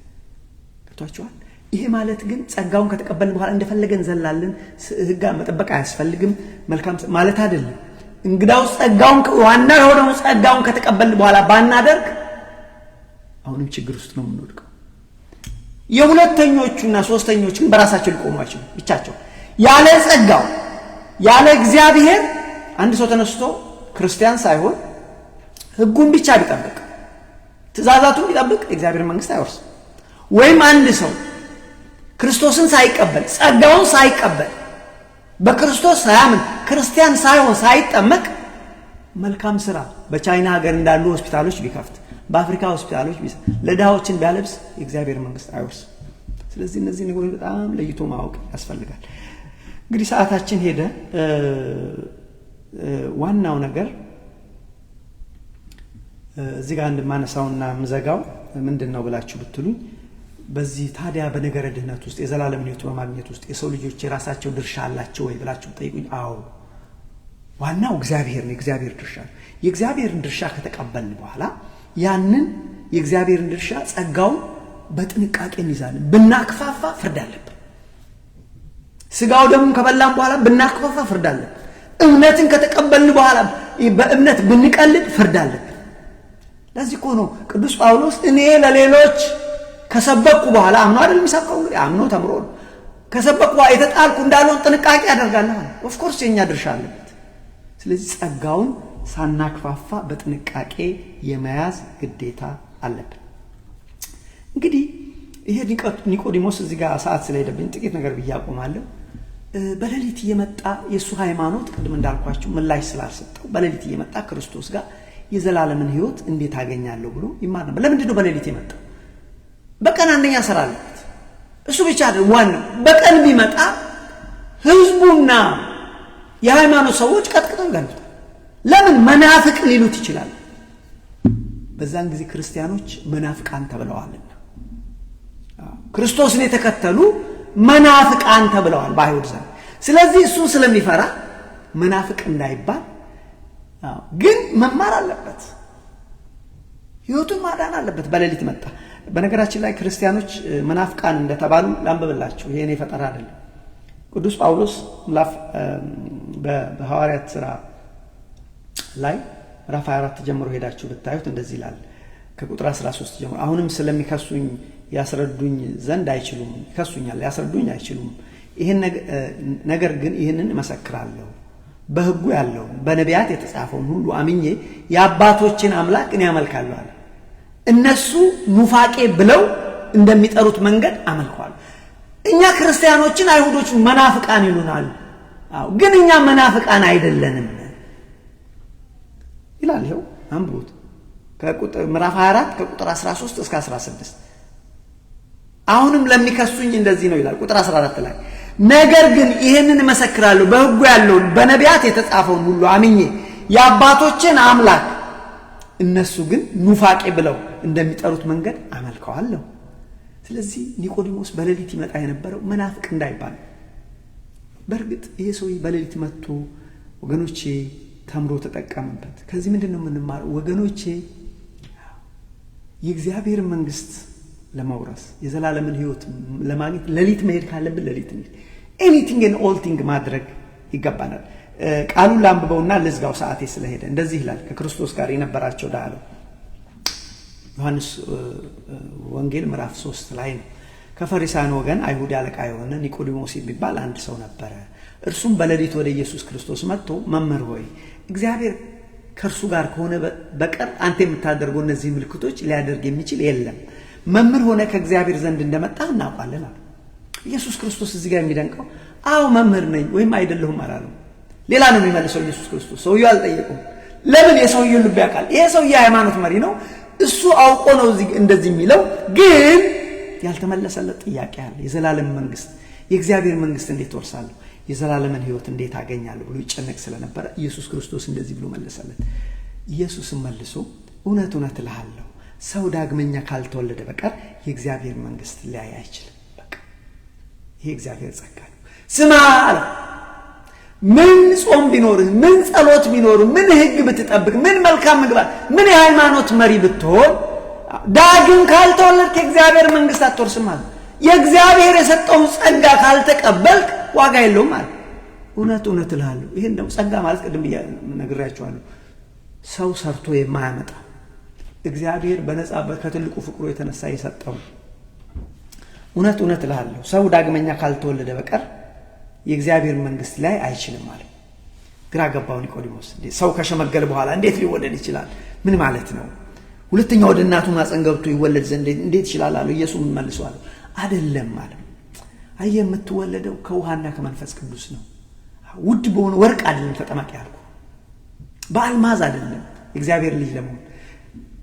Speaker 1: ገብቷችኋል? ይሄ ማለት ግን ጸጋውን ከተቀበልን በኋላ እንደፈለገን ዘላለን ህግ መጠበቅ አያስፈልግም መልካም ማለት አይደለም። እንግዳው ጸጋውን ዋና የሆነው ጸጋውን ከተቀበልን በኋላ ባናደርግ አሁንም ችግር ውስጥ ነው የምንወድቀው። የሁለተኞቹና ሶስተኞቹ ግን በራሳቸው ሊቆሟቸው ብቻቸው ያለ ጸጋው ያለ እግዚአብሔር አንድ ሰው ተነስቶ ክርስቲያን ሳይሆን ህጉን ብቻ ቢጠብቅ ትእዛዛቱን ቢጠብቅ እግዚአብሔር መንግስት አይወርስም። ወይም አንድ ሰው ክርስቶስን ሳይቀበል ጸጋውን ሳይቀበል በክርስቶስ ሳያምን ክርስቲያን ሳይሆን ሳይጠመቅ መልካም ስራ በቻይና ሀገር እንዳሉ ሆስፒታሎች ቢከፍት በአፍሪካ ሆስፒታሎች ለድሃዎችን ቢያለብስ የእግዚአብሔር መንግስት አይወርስም። ስለዚህ እነዚህ ነገሮች በጣም ለይቶ ማወቅ ያስፈልጋል። እንግዲህ ሰዓታችን ሄደ። ዋናው ነገር እዚህ ጋር እንደማነሳውና ምዘጋው ምንድነው ብላችሁ ብትሉኝ በዚህ ታዲያ በነገረ ድህነት ውስጥ የዘላለም ሕይወት በማግኘት ውስጥ የሰው ልጆች የራሳቸው ድርሻ አላቸው ወይ ብላችሁ ጠይቁኝ። አዎ፣ ዋናው እግዚአብሔር ነው፣ የእግዚአብሔር ድርሻ ነው። የእግዚአብሔርን ድርሻ ከተቀበልን በኋላ ያንን የእግዚአብሔርን ድርሻ ጸጋውን በጥንቃቄ እንይዛለን። ብናክፋፋ ፍርድ አለብን። ስጋው ደሙን ከበላን በኋላ ብናክፋፋ ፍርድ አለብን። እምነትን ከተቀበልን በኋላ በእምነት ብንቀልድ ፍርድ አለብን። ለዚህ እኮ ነው ቅዱስ ጳውሎስ እኔ ለሌሎች ከሰበኩ በኋላ አምኖ አይደል የሚሰብከው? እንግዲህ አምኖ ተምሮ ነው። ከሰበኩ በኋላ የተጣልኩ እንዳልሆን ጥንቃቄ ያደርጋለሁ። ኦፍ ኮርስ የኛ ድርሻ አለበት። ስለዚህ ጸጋውን ሳናክፋፋ በጥንቃቄ የመያዝ ግዴታ አለብን። እንግዲህ ይሄ ኒቆዲሞስ እዚህ ጋር ሰዓት ስለሄደብኝ ጥቂት ነገር ብዬ አቆማለሁ። በሌሊት እየመጣ የሱ ሃይማኖት ቅድም እንዳልኳችሁ ምላሽ ስላልሰጠው በሌሊት እየመጣ ክርስቶስ ጋር የዘላለምን ሕይወት እንዴት አገኛለሁ ብሎ ይማር ነበር። ለምንድን ነው በሌሊት የመጣው? በቀን አንደኛ ስራ አለበት። እሱ ብቻ አይደለም፣ ዋናው በቀን ቢመጣ ህዝቡና የሃይማኖት ሰዎች ቀጥቅጠው ይገሉታል። ለምን? መናፍቅ ሊሉት ይችላል። በዛን ጊዜ ክርስቲያኖች መናፍቃን ተብለዋልና ክርስቶስን የተከተሉ መናፍቃን ተብለዋል በአይሁድ ዘንድ። ስለዚህ እሱ ስለሚፈራ መናፍቅ እንዳይባል ግን መማር አለበት፣ ህይወቱን ማዳን አለበት። በሌሊት መጣ። በነገራችን ላይ ክርስቲያኖች መናፍቃን እንደተባሉ ላንብብላችሁ። ይሄ እኔ ፈጠራ አይደለም። ቅዱስ ጳውሎስ በሐዋርያት ሥራ ላይ ምዕራፍ 24 ጀምሮ ሄዳችሁ ብታዩት እንደዚህ ይላል። ከቁጥር 13 ጀምሮ አሁንም ስለሚከሱኝ ያስረዱኝ ዘንድ አይችሉም፣ ይከሱኛል ያስረዱኝ አይችሉም። ይሄን ነገር ግን ይሄንን እመሰክራለሁ፣ በሕጉ ያለውን በነቢያት የተጻፈውን ሁሉ አምኜ የአባቶችን አምላክ እኔ አመልካለሁ አለ። እነሱ ኑፋቄ ብለው እንደሚጠሩት መንገድ አመልከዋል። እኛ ክርስቲያኖችን አይሁዶች መናፍቃን ይሉናል። ግን እኛ መናፍቃን አይደለንም ይላል። ይኸው አንብቡት። ከቁጥር ምዕራፍ 24 ከቁጥር 13 እስከ 16 አሁንም ለሚከሱኝ እንደዚህ ነው ይላል። ቁጥር 14 ላይ ነገር ግን ይህንን እመሰክራለሁ በሕጉ ያለውን በነቢያት የተጻፈውን ሁሉ አምኜ የአባቶችን አምላክ እነሱ ግን ኑፋቄ ብለው እንደሚጠሩት መንገድ አመልከዋለሁ። ስለዚህ ኒቆዲሞስ በሌሊት ይመጣ የነበረው መናፍቅ እንዳይባል። በእርግጥ ይሄ ሰው በሌሊት መጥቶ ወገኖቼ ተምሮ ተጠቀመበት። ከዚህ ምንድን ነው የምንማረው ወገኖቼ? የእግዚአብሔር መንግስት ለመውረስ የዘላለምን ሕይወት ለማግኘት ሌሊት መሄድ ካለብን ሌሊት እንሂድ። ኤኒቲንግ ኤንድ ኦል ቲንግ ማድረግ ይገባናል። ቃሉን ላንብበውና ልዝጋው ሰዓቴ ስለሄደ። እንደዚህ ይላል ከክርስቶስ ጋር የነበራቸው ዳለው ዮሐንስ ወንጌል ምዕራፍ 3 ላይ ነው። ከፈሪሳውያን ወገን አይሁድ አለቃ የሆነ ኒቆዲሞስ የሚባል አንድ ሰው ነበረ። እርሱም በሌሊት ወደ ኢየሱስ ክርስቶስ መጥቶ መምህር ሆይ እግዚአብሔር ከእርሱ ጋር ከሆነ በቀር አንተ የምታደርገው እነዚህ ምልክቶች ሊያደርግ የሚችል የለም። መምህር ሆነ ከእግዚአብሔር ዘንድ እንደመጣ እናውቃለን አለ። ኢየሱስ ክርስቶስ እዚህ ጋር የሚደንቀው አዎ መምህር ነኝ ወይም አይደለሁም አላለም። ሌላ ነው የሚመልሰው ኢየሱስ ክርስቶስ። ሰውየው አልጠየቁም። ለምን? የሰውየው ልብ ያውቃል። ይሄ ሰውዬ ሃይማኖት መሪ ነው። እሱ አውቆ ነው እንደዚህ የሚለው። ግን ያልተመለሰለት ጥያቄ አለ። የዘላለም መንግስት የእግዚአብሔር መንግስት እንዴት ወርሳለሁ? የዘላለምን ሕይወት እንዴት አገኛለሁ ብሎ ይጨነቅ ስለነበረ ኢየሱስ ክርስቶስ እንደዚህ ብሎ መለሰለት። ኢየሱስም መልሶ እውነት እውነት እልሃለሁ ሰው ዳግመኛ ካልተወለደ በቀር የእግዚአብሔር መንግሥት ሊያይ አይችልም። በቃ ይሄ እግዚአብሔር ጸጋ ነው። ስማ አለ። ምን ጾም ቢኖርህ፣ ምን ጸሎት ቢኖርህ፣ ምን ሕግ ብትጠብቅ፣ ምን መልካም ምግባር፣ ምን የሃይማኖት መሪ ብትሆን ዳግም ካልተወለድክ የእግዚአብሔር መንግሥት አትወርስም አለ። የእግዚአብሔር የሰጠውን ጸጋ ካልተቀበልክ ዋጋ የለውም አለ። እውነት እውነት እልሃለሁ። ይሄን ደግሞ ጸጋ ማለት ቅድም ነግሬያቸዋለሁ፣ ሰው ሰርቶ የማያመጣ እግዚአብሔር በነፃ ከትልቁ ፍቅሩ የተነሳ የሰጠው። እውነት እውነት እልሃለሁ ሰው ዳግመኛ ካልተወለደ በቀር የእግዚአብሔር መንግሥት ላይ አይችልም አለ። ግራ ገባው ኒቆዲሞስ። ሰው ከሸመገለ በኋላ እንዴት ሊወለድ ይችላል? ምን ማለት ነው? ሁለተኛ ወደ እናቱ ማፀን ገብቶ ይወለድ ዘንድ እንዴት ይችላል አለው። ኢየሱስ መልሷል፣ አይደለም አለ። አየህ የምትወለደው ከውሃና ከመንፈስ ቅዱስ ነው። ውድ በሆነ ወርቅ አይደለም ተጠመቅ ያልኩ፣ በአልማዝ አይደለም። እግዚአብሔር ልጅ ለመሆን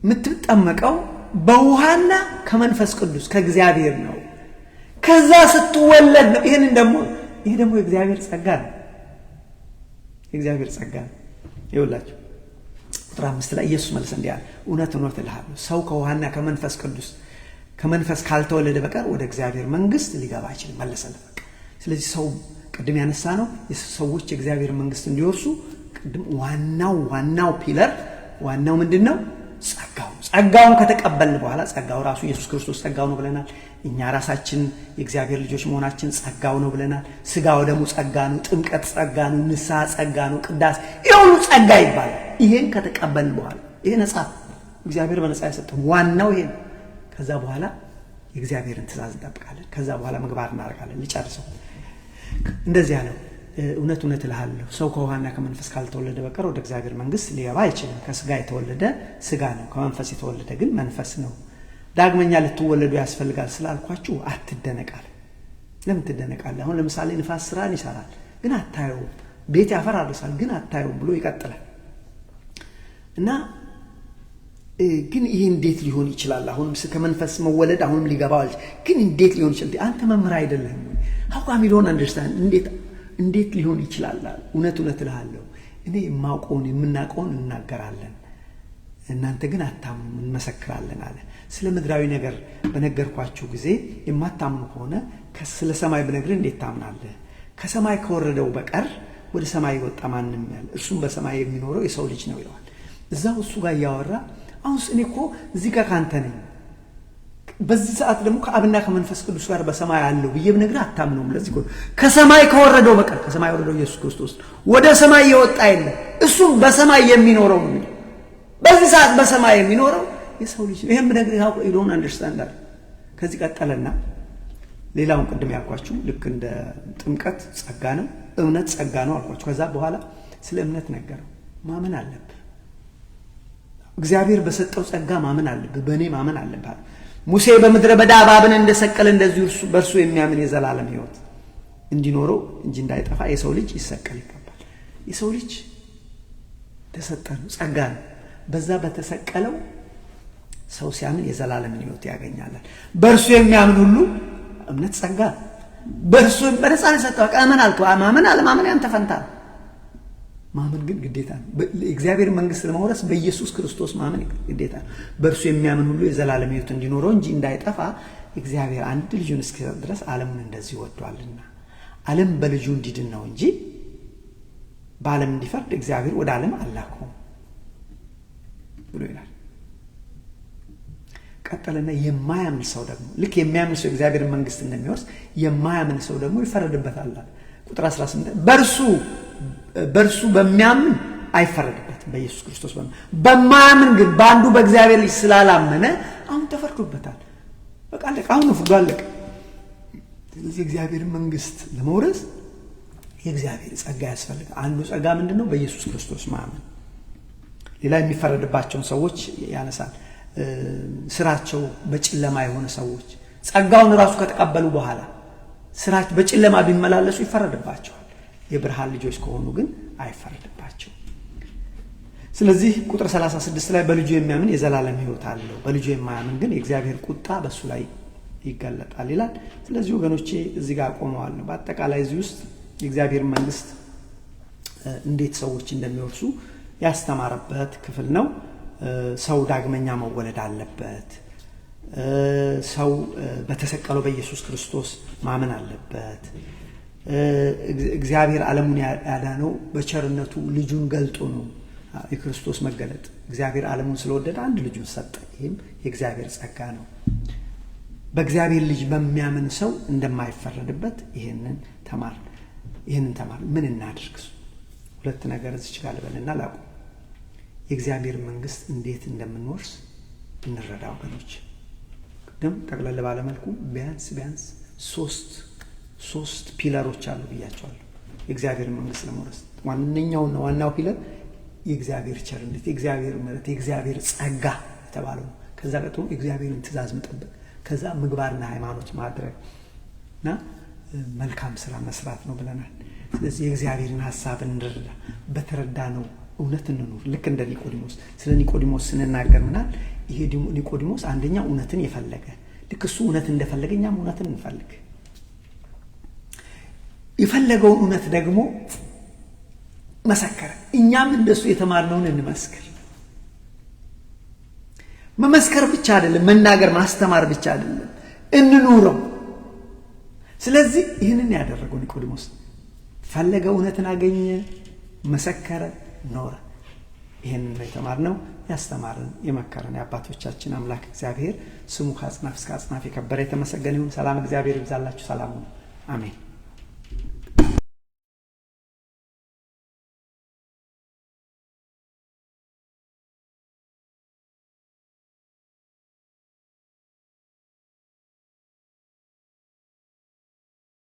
Speaker 1: የምትጠመቀው በውሃና ከመንፈስ ቅዱስ ከእግዚአብሔር ነው። ከዛ ስትወለድ ነው። ይሄ ደግሞ የእግዚአብሔር ጸጋ ነው። የእግዚአብሔር ጸጋ ነው። ይኸውላችሁ ቁጥር 5 ላይ ኢየሱስ መልሶ እንዲህ አለ፣ እውነት እውነት እልሃለሁ ሰው ከውሃና ከመንፈስ ካልተወለደ በቀር ወደ እግዚአብሔር መንግሥት ሊገባ አይችልም መለሰለት። በቃ ስለዚህ ሰው ቅድም ያነሳ ነው ሰዎች የእግዚአብሔር መንግሥት እንዲወርሱ ቅድም ዋናው ፒለር ዋናው ምንድነው? ጸጋውን ከተቀበልን በኋላ ጸጋው ራሱ ኢየሱስ ክርስቶስ ጸጋው ነው ብለናል። እኛ ራሳችን የእግዚአብሔር ልጆች መሆናችን ጸጋው ነው ብለናል። ስጋው ደግሞ ጸጋ ነው፣ ጥምቀት ጸጋ ነው፣ ንስሐ ጸጋ ነው፣ ቅዳሴ ይሄ ሁሉ ጸጋ ይባላል። ይሄን ከተቀበልን በኋላ ይሄ ነፃ እግዚአብሔር በነፃ የሰጠን ዋናው ይሄ ነው። ከዛ በኋላ የእግዚአብሔርን ትእዛዝ እንጠብቃለን። ከዛ በኋላ ምግባር እናደርጋለን። ልጨርሰው እንደዚህ ያለው እውነት እውነት እልሃለሁ ሰው ከውሃና ከመንፈስ ካልተወለደ በቀር ወደ እግዚአብሔር መንግሥት ሊገባ አይችልም። ከስጋ የተወለደ ስጋ ነው፣ ከመንፈስ የተወለደ ግን መንፈስ ነው። ዳግመኛ ልትወለዱ ያስፈልጋል ስላልኳችሁ አትደነቃል። ለምን ትደነቃለህ? አሁን ለምሳሌ ንፋስ ስራን ይሰራል ግን አታየውም፣ ቤት ያፈራርሳል ግን አታየውም ብሎ ይቀጥላል። እና ግን ይሄ እንዴት ሊሆን ይችላል? አሁንም ከመንፈስ መወለድ አሁንም ሊገባው ግን እንዴት ሊሆን ይችላል? አንተ መምህር አይደለህም ወይ? how come you don't understand? እንዴት ሊሆን ይችላል? እውነት እውነት እልሃለሁ እኔ የማውቀውን የምናውቀውን እናገራለን፣ እናንተ ግን አታምኑ እንመሰክራለን አለ። ስለ ምድራዊ ነገር በነገርኳችሁ ጊዜ የማታምኑ ከሆነ ስለ ሰማይ ብነግርህ እንዴት ታምናለህ? ከሰማይ ከወረደው በቀር ወደ ሰማይ ወጣ ማንም ያለ እርሱም በሰማይ የሚኖረው የሰው ልጅ ነው ይለዋል። እዛው እሱ ጋር እያወራ አሁን እኔ እኮ እዚህ ጋር ካንተ ነኝ፣ በዚህ ሰዓት ደግሞ ከአብና ከመንፈስ ቅዱስ ጋር በሰማይ አለው ብዬ ብነግርህ አታምነውም። ለዚህ እኮ ከሰማይ ከወረደው በቀር ከሰማይ ወረደው ኢየሱስ ክርስቶስ ወደ ሰማይ የወጣ የለም፣ እሱም በሰማይ የሚኖረው ነው። በዚህ ሰዓት በሰማይ የሚኖረው የሰው ልጅ ነው። ይሄን ብነግርህ you don't understand that። ከዚህ ቀጠለና ሌላውን ቅድም ያልኳችሁ ልክ እንደ ጥምቀት ጸጋ ነው፣ እምነት ጸጋ ነው አልኳችሁ። ከዛ በኋላ ስለ እምነት ነገረው። ማመን አለብህ፣ እግዚአብሔር በሰጠው ጸጋ ማመን አለብህ፣ በእኔ ማመን አለብህ። ሙሴ በምድረ በዳ እባብን እንደሰቀለ እንደዚሁ በእርሱ የሚያምን የዘላለም ሕይወት እንዲኖረው እንጂ እንዳይጠፋ የሰው ልጅ ይሰቀል ይገባል። የሰው ልጅ ተሰጠ ነው፣ ጸጋ ነው። በዛ በተሰቀለው ሰው ሲያምን የዘላለምን ሕይወት ያገኛል። በእርሱ የሚያምን ሁሉ እምነት ጸጋ በእርሱ በነፃ ነው የሰጠው። አመን አልኩ ማመን አለማመን ያንተ ፈንታ ነው። ማመን ግን ግዴታ ነው። እግዚአብሔር መንግሥት ለመውረስ በኢየሱስ ክርስቶስ ማመን ግዴታ ነው። በእርሱ የሚያምን ሁሉ የዘላለም ሕይወት እንዲኖረው እንጂ እንዳይጠፋ እግዚአብሔር አንድ ልጁን እስኪሰጥ ድረስ ዓለሙን እንደዚህ ወዷልና፣ ዓለም በልጁ እንዲድን ነው እንጂ በዓለም እንዲፈርድ እግዚአብሔር ወደ ዓለም አላከውም ብሎ ይላል። ቀጠለና የማያምን ሰው ደግሞ ልክ የሚያምን ሰው እግዚአብሔር መንግሥት እንደሚወርስ የማያምን ሰው ደግሞ ይፈረድበታል። ቁጥር 18 በእርሱ በሚያምን አይፈረድበትም። በኢየሱስ ክርስቶስ በማያምን ግን በአንዱ በእግዚአብሔር ልጅ ስላላመነ አሁን ተፈርዶበታል። በቃ አለቀ። አሁን ፍርዱ አለቀ። ስለዚህ የእግዚአብሔር መንግሥት ለመውረስ የእግዚአብሔር ጸጋ ያስፈልጋል። አንዱ ጸጋ ምንድን ነው? በኢየሱስ ክርስቶስ ማመን። ሌላ የሚፈረድባቸውን ሰዎች ያነሳል። ስራቸው በጨለማ የሆነ ሰዎች ጸጋውን ራሱ ከተቀበሉ በኋላ ስራቸው በጨለማ ቢመላለሱ ይፈረድባቸዋል። የብርሃን ልጆች ከሆኑ ግን አይፈረድባቸው። ስለዚህ ቁጥር 36 ላይ በልጁ የሚያምን የዘላለም ሕይወት አለው፣ በልጁ የማያምን ግን የእግዚአብሔር ቁጣ በሱ ላይ ይገለጣል ይላል። ስለዚህ ወገኖቼ እዚህ ጋር ቆመዋል። በአጠቃላይ እዚህ ውስጥ የእግዚአብሔር መንግስት እንዴት ሰዎች እንደሚወርሱ ያስተማረበት ክፍል ነው። ሰው ዳግመኛ መወለድ አለበት። ሰው በተሰቀለው በኢየሱስ ክርስቶስ ማመን አለበት። እግዚአብሔር ዓለሙን ያዳነው በቸርነቱ ልጁን ገልጦ ነው። የክርስቶስ መገለጥ እግዚአብሔር ዓለሙን ስለወደደ አንድ ልጁን ሰጠ። ይህም የእግዚአብሔር ጸጋ ነው። በእግዚአብሔር ልጅ በሚያምን ሰው እንደማይፈረድበት ይህንን ተማር። ምን እናድርግ? ሁለት ነገር እዚህ ጋር ልበልና ላቁ። የእግዚአብሔር መንግስት እንዴት እንደምንወርስ እንረዳ ወገኖች። ቅድም ጠቅለል ባለ መልኩ ቢያንስ ሶስት ፒለሮች አሉ ብያቸዋለሁ። የእግዚአብሔር መንግስት ለመውረስ ዋናው ፒለር የእግዚአብሔር ቸርነት፣ የእግዚአብሔር ምሕረት፣ የእግዚአብሔር ጸጋ የተባለው። ከዛ ቀጥሎ የእግዚአብሔርን ትእዛዝ መጠበቅ፣ ከዛ ምግባርና ሃይማኖት ማድረግና መልካም ስራ መስራት ነው ብለናል። ስለዚህ የእግዚአብሔርን ሐሳብ እንረዳ፣ በተረዳነው እውነት እንኑር። ልክ እንደ ኒቆዲሞስ። ስለ ኒቆዲሞስ ስንናገር ምናል ይሄ ኒቆዲሞስ አንደኛ እውነትን የፈለገ፣ ልክ እሱ እውነት እንደፈለገ እኛም እውነትን እንፈልግ። የፈለገውን እውነት ደግሞ መሰከረ። እኛም እንደሱ የተማርነውን እንመስክር። መመስከር ብቻ አይደለም፣ መናገር ማስተማር ብቻ አይደለም፣ እንኑረው። ስለዚህ ይህንን ያደረገው ኒቆዲሞስ ፈለገ፣ እውነትን አገኘ፣ መሰከረ፣ ኖረ። ይህንን ነው የተማርነው። ያስተማረን የመከረን የአባቶቻችን አምላክ እግዚአብሔር ስሙ ከአጽናፍ እስከ አጽናፍ የከበረ የተመሰገነ ይሁን። ሰላም እግዚአብሔር ይብዛላችሁ። ሰላም ሁኑ። አሜን።